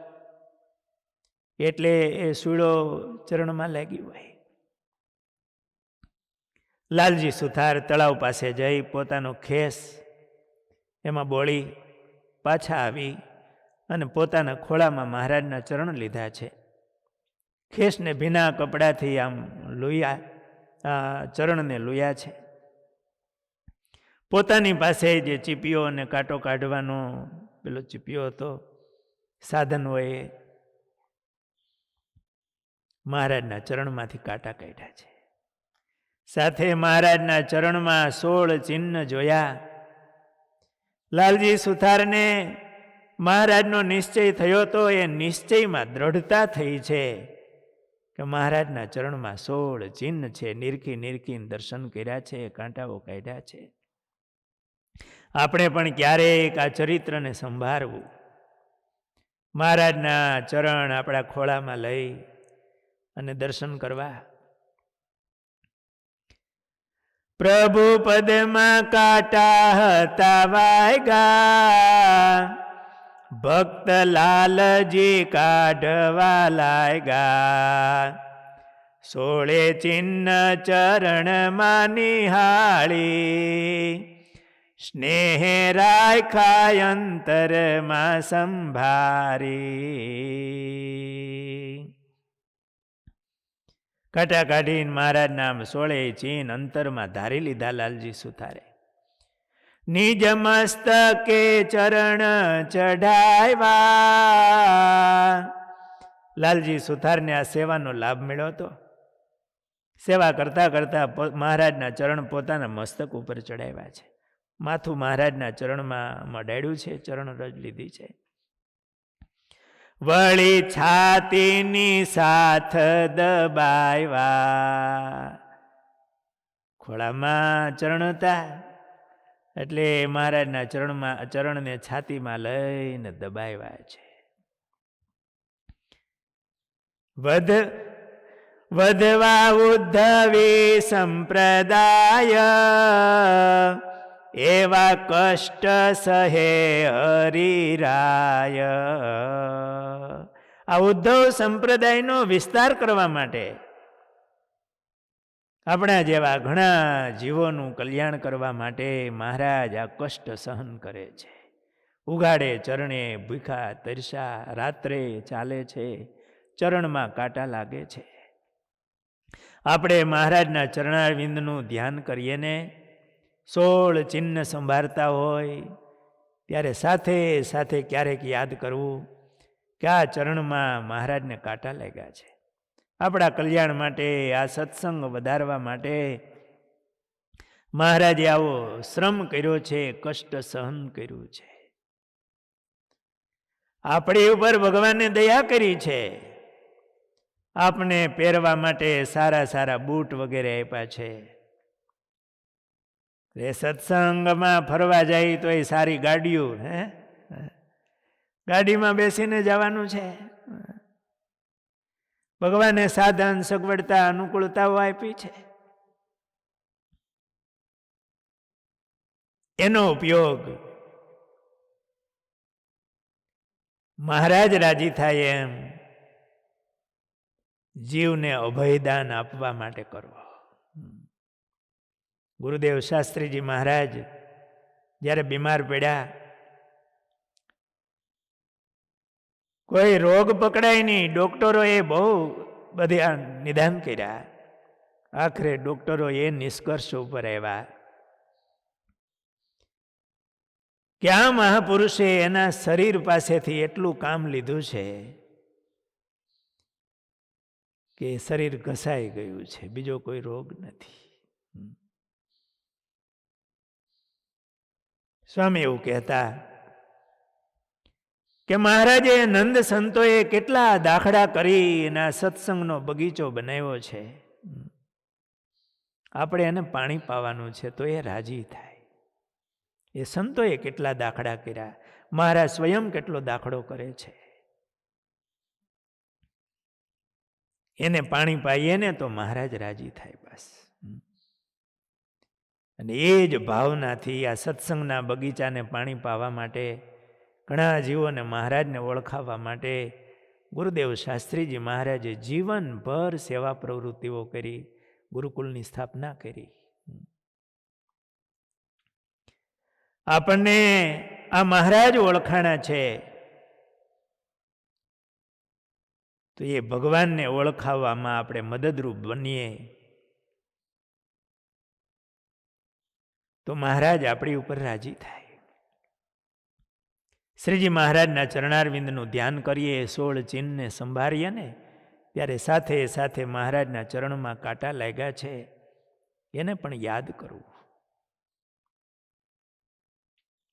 એટલે એ સૂળો ચરણમાં લાગી હોય. લાલજી સુથાર તળાવ પાસે જઈ પોતાનો ખેસ એમાં બોળી પાછા આવી અને પોતાના ખોળામાં મહારાજના ચરણ લીધા છે. ખેસને ભીના કપડાથી આમ લુયા, ચરણને લુયા છે. પોતાની પાસે જે ચીપિયો અને કાંટો કાઢવાનો પેલો ચીપિયો હતો, સાધન હોય, મહારાજના ચરણમાંથી કાંટા કાઢ્યા છે. સાથે મહારાજના ચરણમાં 16 ચિહ્ન જોયા. લાલજી સુથારને મહારાજનો નિશ્ચય થયો તો એ નિશ્ચયમાં દ્રઢતા થઈ છે કે મહારાજના ચરણમાં 16 ચિહ્ન છે. નિરખીને દર્શન કર્યા છે, કાંટાઓ કાઢ્યા છે. આપણે પણ ક્યારેક આ ચરિત્રને સંભાળવું, મહારાજના ચરણ આપણા ખોળામાં લઈ અને દર્શન કરવા. પ્રભુ પદમાં કાંટા હતા વાગ્યા, ભક્ત લાલજી કાઢવા લાગ્યા. 16 ચિહ્ન ચરણમાં નિહાળી, સ્નેહ રાખ્યા અંતરમાં સંભારી. કાંટા કાઢીને મહારાજ નામ 16 ચિહ્ન અંતરમાં ધારી લીધા લાલજી સુથારે. નિજ મસ્તકે ચરણ ચઢાવ્યા. લાલજી સુથારને આ સેવાનો લાભ મળ્યો હતો. સેવા કરતા કરતા મહારાજના ચરણ પોતાના મસ્તક ઉપર ચડાવ્યા છે. માથું મહારાજના ચરણમાં મડાડ્યું છે, ચરણ રજ લીધી છે. વળી છાતીની સાથ દબાવ્યા. ખોળામાં ચરણ હતા એટલે મહારાજના ચરણને છાતીમાં લઈને દબાવ્યા છે. વધવા ઉદ્ધવી સંપ્રદાય, એવા કષ્ટ સહે હરિરાય. આ ઉદ્ધવ સંપ્રદાયનો વિસ્તાર કરવા માટે, આપણા જેવા ઘણા જીવોનું કલ્યાણ કરવા માટે મહારાજ આ કષ્ટ સહન કરે છે. ઉઘાડે ચરણે ભૂખા તરસા રાત્રે ચાલે છે, ચરણમાં કાંટા લાગે છે. આપણે મહારાજના ચરણારવિંદનું ધ્યાન કરીએ ને 16 ચિહ્ન સંભાળતા હોય ત્યારે સાથે સાથે ક્યારેક યાદ કરવું કે આ ચરણમાં મહારાજને કાંટા લાગ્યા છે. આપણા કલ્યાણ માટે, આ સત્સંગ વધારવા માટે મહારાજે આવો શ્રમ કર્યો છે, કષ્ટ સહન કર્યું છે. આપણી ઉપર ભગવાને દયા કરી છે. આપને પહેરવા માટે સારા સારા બૂટ વગેરે આપ્યા છે. એ સત્સંગમાં ફરવા જાય તો એ સારી ગાડીઓ, ગાડીમાં બેસીને જવાનું છે. ભગવાને સાધન સગવડતા અનુકૂળતાઓ આપી છે. એનો ઉપયોગ મહારાજ રાજી થાય એમ જીવને અભયદાન આપવા માટે કરવો. ગુરુદેવ શાસ્ત્રીજી મહારાજ જ્યારે બીમાર પડ્યા, કોઈ રોગ પકડાય નહીં, ડોક્ટરોએ બહુ બધા નિદાન કર્યા. આખરે ડોક્ટરો એ નિષ્કર્ષ ઉપર આવ્યા કે આ મહાપુરુષે એના શરીર પાસેથી એટલું કામ લીધું છે કે શરીર ઘસાઈ ગયું છે, બીજો કોઈ રોગ નથી. સ્વામી એવું કહેતા કે મહારાજે નંદ સંતોએ કેટલા દાખલા કરી એના સત્સંગનો બગીચો બનાવ્યો છે. આપણે એને પાણી પાવાનું છે તો એ રાજી થાય. એ સંતોએ કેટલા દાખલા કર્યા, મહારાજ સ્વયં કેટલો દાખલો કરે છે. એને પાણી પાઈએ ને તો મહારાજ રાજી થાય બસ. અને એ જ ભાવનાથી આ સત્સંગના બગીચાને પાણી પાવા માટે, ઘણા જીવોને મહારાજને ઓળખાવવા માટે ગુરુદેવ શાસ્ત્રીજી મહારાજે જીવનભર સેવા પ્રવૃત્તિઓ કરી, ગુરુકુલની સ્થાપના કરી. આપણને આ મહારાજ ઓળખાણા છે તો એ ભગવાનને ઓળખાવવામાં આપણે મદદરૂપ બનીએ તો મહારાજ આપણી ઉપર રાજી થાય. શ્રીજી મહારાજના ચરણારવિંદનું ધ્યાન કરીએ, 16 ચિહ્નને સંભાળીએ ને ત્યારે સાથે સાથે મહારાજના ચરણમાં કાંટા લાગ્યા છે. એને પણ યાદ કરવું.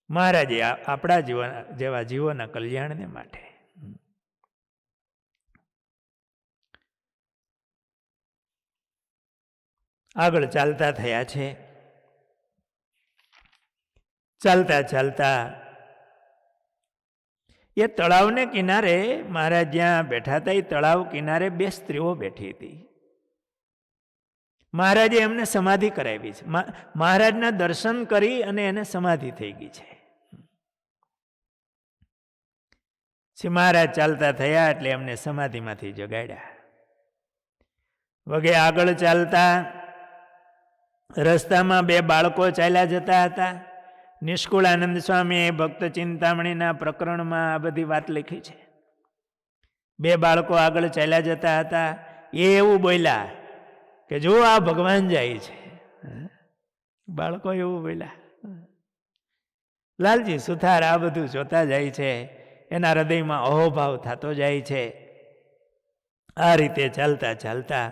મહારાજે આપણા જીવન જેવા જીવોના કલ્યાણને માટે આગળ ચાલતા થયા છે. ચાલતા ચાલતા એ તળાવને કિનારે મહારાજ જ્યાં બેઠા હતા એ તળાવ કિનારે બે સ્ત્રીઓ બેઠી હતી. મહારાજે એમને સમાધિ કરાવી છે. મહારાજના દર્શન કરી અને એને સમાધિ થઈ ગઈ છે. મહારાજ ચાલતા થયા એટલે એમને સમાધિમાંથી જગાડ્યા. વગે આગળ ચાલતા રસ્તામાં બે બાળકો ચાલ્યા જતા હતા. નિષ્કુળાનંદ સ્વામીએ ભક્ત ચિંતામણીના પ્રકરણમાં આ બધી વાત લખી છે. બે બાળકો આગળ ચાલ્યા જતા હતા. એ એવું બોલ્યા કે જો આ ભગવાન જાય છે. બાળકો એવું બોલ્યા. લાલજી સુથાર આ બધું જોતા જાય છે. એના હૃદયમાં અહોભાવ થતો જાય છે. આ રીતે ચાલતા ચાલતા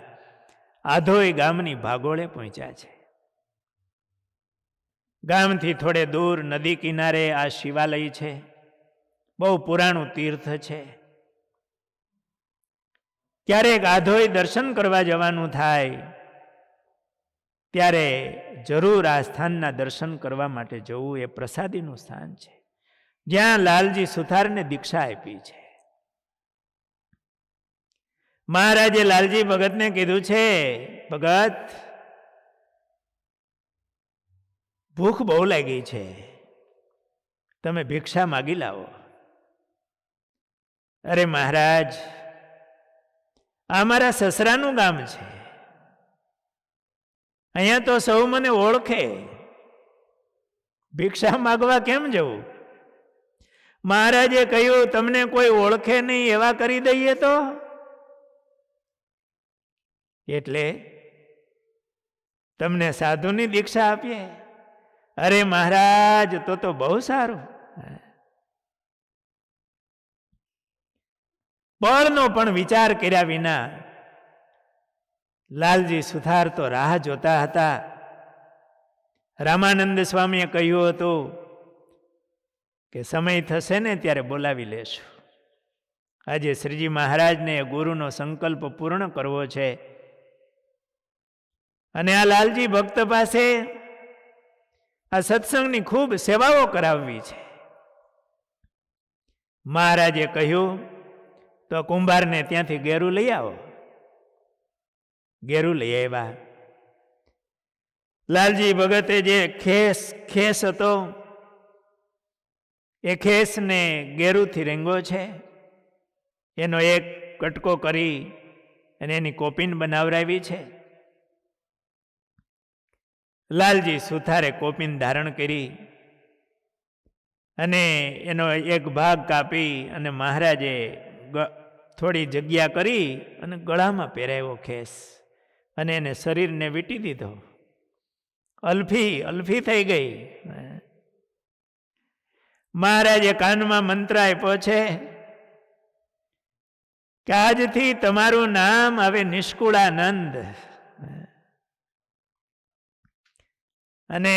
આધોઈ ગામની ભાગોળે પહોંચ્યા છે. ગામથી થોડે દૂર નદી કિનારે આ શિવાલય છે. બહુ પુરાણું તીર્થ છે. ક્યારેક આધોઈ દર્શન કરવા જવાનું થાય ત્યારે જરૂર આ સ્થાનના દર્શન કરવા માટે જવું. એ પ્રસાદીનું સ્થાન છે જ્યાં લાલજી સુથારને દીક્ષા આપી છે. મહારાજે લાલજી ભગતને કીધું છે, ભગત ભૂખ બહુ લાગી છે, તમે ભિક્ષા માગી લાવો. અરે મહારાજ, આ મારા સસરાનું ગામ છે, અહીંયા તો સૌ મને ઓળખે, ભિક્ષા માગવા કેમ જવું? મહારાજે કહ્યું, તમને કોઈ ઓળખે નહીં એવા કરી દઈએ તો? એટલે તમને સાધુની દીક્ષા આપીએ? અરે મહારાજ, તો બહુ સારું. બળનો પણ વિચાર કર્યા વિના લાલજી સુથાર તો રાહ જોતા હતા. રામાનંદ સ્વામીએ કહ્યું હતું કે સમય થશે ને ત્યારે બોલાવી લેશું. આજે શ્રીજી મહારાજને ગુરુનો સંકલ્પ પૂર્ણ કરવો છે અને આ લાલજી ભક્ત પાસે આ સત્સંગની ખૂબ સેવાઓ કરાવવી છે. મહારાજે કહ્યું, તો કુંભારને ત્યાંથી ગેરું લઈ આવો. ગેરું લઈ આવ્યા. લાલજી ભગતે જે ખેસ હતો એ ખેસને ગેરુથી રેંગો છે. એનો એક કટકો કરી અને એની કોપીન બનાવરાવી છે. લાલજી સુથારે કોપીન ધારણ કરી અને એનો એક ભાગ કાપી અને મહારાજે થોડી જગ્યા કરી અને ગળામાં પહેરાવ્યો ખેસ અને એને શરીરને વીંટી દીધો. અલ્ફી થઈ ગઈ. મહારાજે કાનમાં મંત્ર આપ્યો છે કે આજથી તમારું નામ હવે નિષ્કુળાનંદ, અને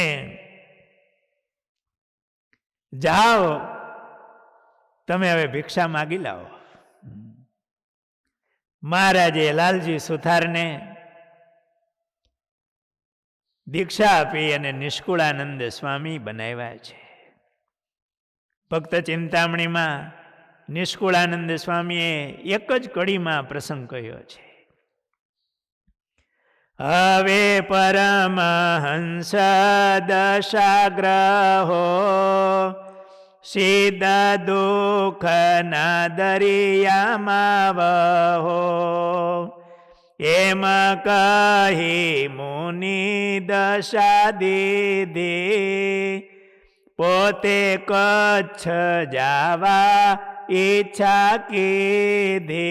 જાઓ તમે હવે ભિક્ષા માગી લાવો. મહારાજે લાલજી સુથારને દીક્ષા આપી અને નિષ્કુળાનંદ સ્વામી બનાવ્યા છે. ભક્ત ચિંતામણીમાં નિષ્કુળાનંદ સ્વામીએ એક જ કડીમાં પ્રસંગ કહ્યો છે. હવે પરમહંસ દશાગ્રહો સિદ્ધ દુઃખ ના દરિયામાં વહો, એમ કહી મુનિ દશા દીધી, પોતે કચ્છ જાવા ઈચ્છા કીધી.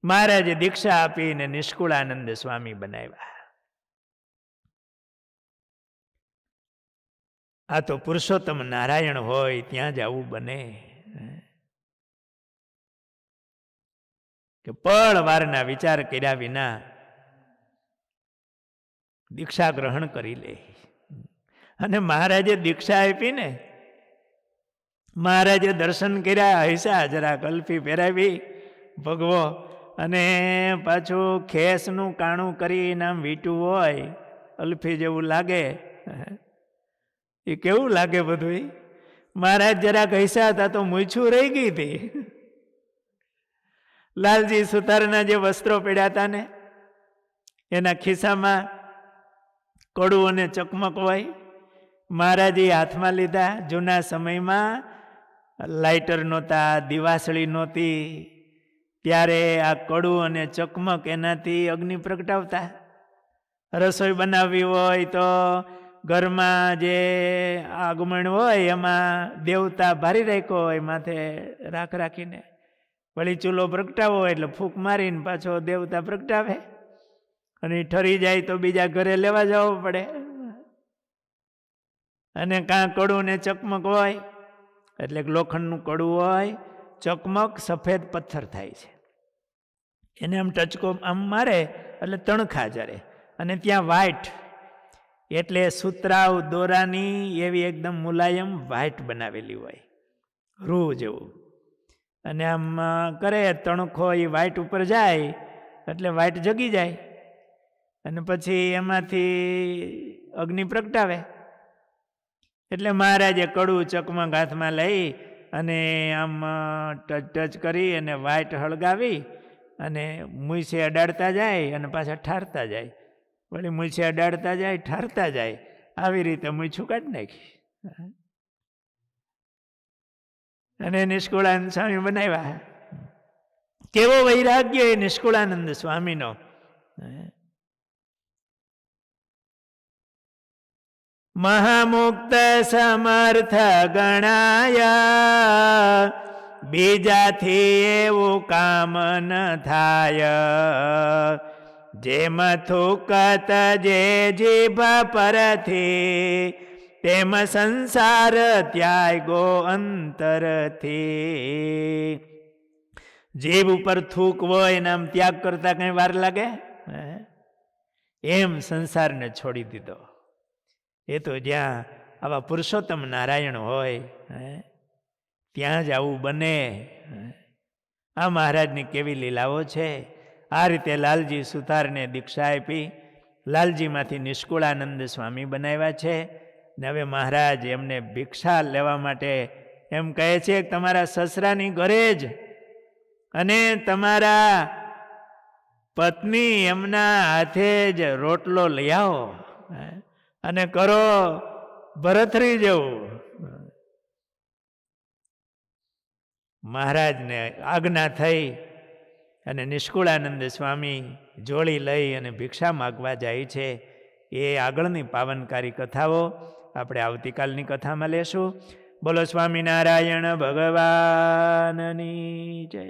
મહારાજે દીક્ષા આપીને નિષ્કુળાનંદ સ્વામી બનાવ્યા. આ તો પુરુષોત્તમ નારાયણ હોય ત્યાં જ આવું બને કે પળ વારના વિચાર કર્યા વિના દીક્ષા ગ્રહણ કરી લે. અને મહારાજે દીક્ષા આપી ને, મહારાજે દર્શન કર્યા, હૈસા જરા કલ્ફી પહેરાવી ભગવો, અને પાછું ખેસનું કાણું કરીને આમ વીટું હોય અલ્ફી જેવું લાગે. એ કેવું લાગે બધું. મહારાજ જરાક હૈસા હતા તો મૂછું રહી ગઈ હતી. લાલજી સુથારના જે વસ્ત્રો પડ્યા હતા ને, એના ખિસ્સામાં કડું અને ચકમક હોય. મહારાજે હાથમાં લીધા. જૂના સમયમાં લાઇટર નહોતા, દિવાસળી નહોતી, ત્યારે આ કડું અને ચકમક એનાથી અગ્નિ પ્રગટાવતા. રસોઈ બનાવવી હોય તો ઘરમાં જે આગમન હોય એમાં દેવતા ભારી રાખ્યો હોય માથે રાખ રાખીને, વળી ચૂલો પ્રગટાવો એટલે ફૂંક મારીને પાછો દેવતા પ્રગટાવે. અને ઠરી જાય તો બીજા ઘરે લેવા જવું પડે. અને કાં કડું ને ચકમક હોય એટલે લોખંડનું કડું હોય, ચકમક સફેદ પથ્થર થાય છે. એને આમ ટચકો આમ મારે એટલે તણખા જરે. અને ત્યાં વ્હાઈટ એટલે સુતરાવ દોરાની એવી એકદમ મુલાયમ વ્હાઈટ બનાવેલી હોય, રૂ જેવું. અને આમ કરે તણખો એ વ્હાઈટ ઉપર જાય એટલે વ્હાઈટ જગી જાય. અને પછી એમાંથી અગ્નિ પ્રગટાવે. એટલે મહારાજે કડું ચકમક હાથમાં લઈ અને આમ ટચ કરી અને વ્હાઈટ હળગાવી અને મૂછે અડાડતા જાય અને પાછા ઠારતા જાય. વળી મૂછે અડાડતા જાય, ઠારતા જાય. આવી રીતે મૂછું કાઢી નાખી. અને નિષ્કુળાનંદ સ્વામી બનાવ્યા. કેવો વૈરાગ્ય એ નિષ્કુળાનંદ સ્વામીનો. મહામુક્ત સમર્થ ગણાયા, બીજાથી એવું કામ ન થાય. જેમ થૂકત જે જીભ પરથી, તેમ સંસાર ત્યાગો અંતરથી. જીભ ઉપર થૂકવો એના આમ ત્યાગ કરતા કઈ વાર લાગે? એમ સંસારને છોડી દીધો. એ તો જ્યાં આવા પુરુષોત્તમ નારાયણ હોય ત્યાં જ આવું બને. આ મહારાજની કેવી લીલાઓ છે. આ રીતે લાલજી સુથારને દીક્ષા આપી, લાલજીમાંથી નિષ્કુળાનંદ સ્વામી બનાવ્યા છે. ને હવે મહારાજ એમને ભિક્ષા લેવા માટે એમ કહે છે કે તમારા સસરાની ઘરે જ અને તમારા પત્ની એમના હાથે જ રોટલો લઈ આવો અને કરો ભરથરી જેવું. મહારાજને આજ્ઞા થઈ અને નિષ્કુળાનંદ સ્વામી જોડી લઈ અને ભિક્ષા માગવા જાય છે. એ આગળની પાવનકારી કથાઓ આપણે આવતીકાલની કથામાં લેશું. બોલો સ્વામિનારાયણ ભગવાનની જય.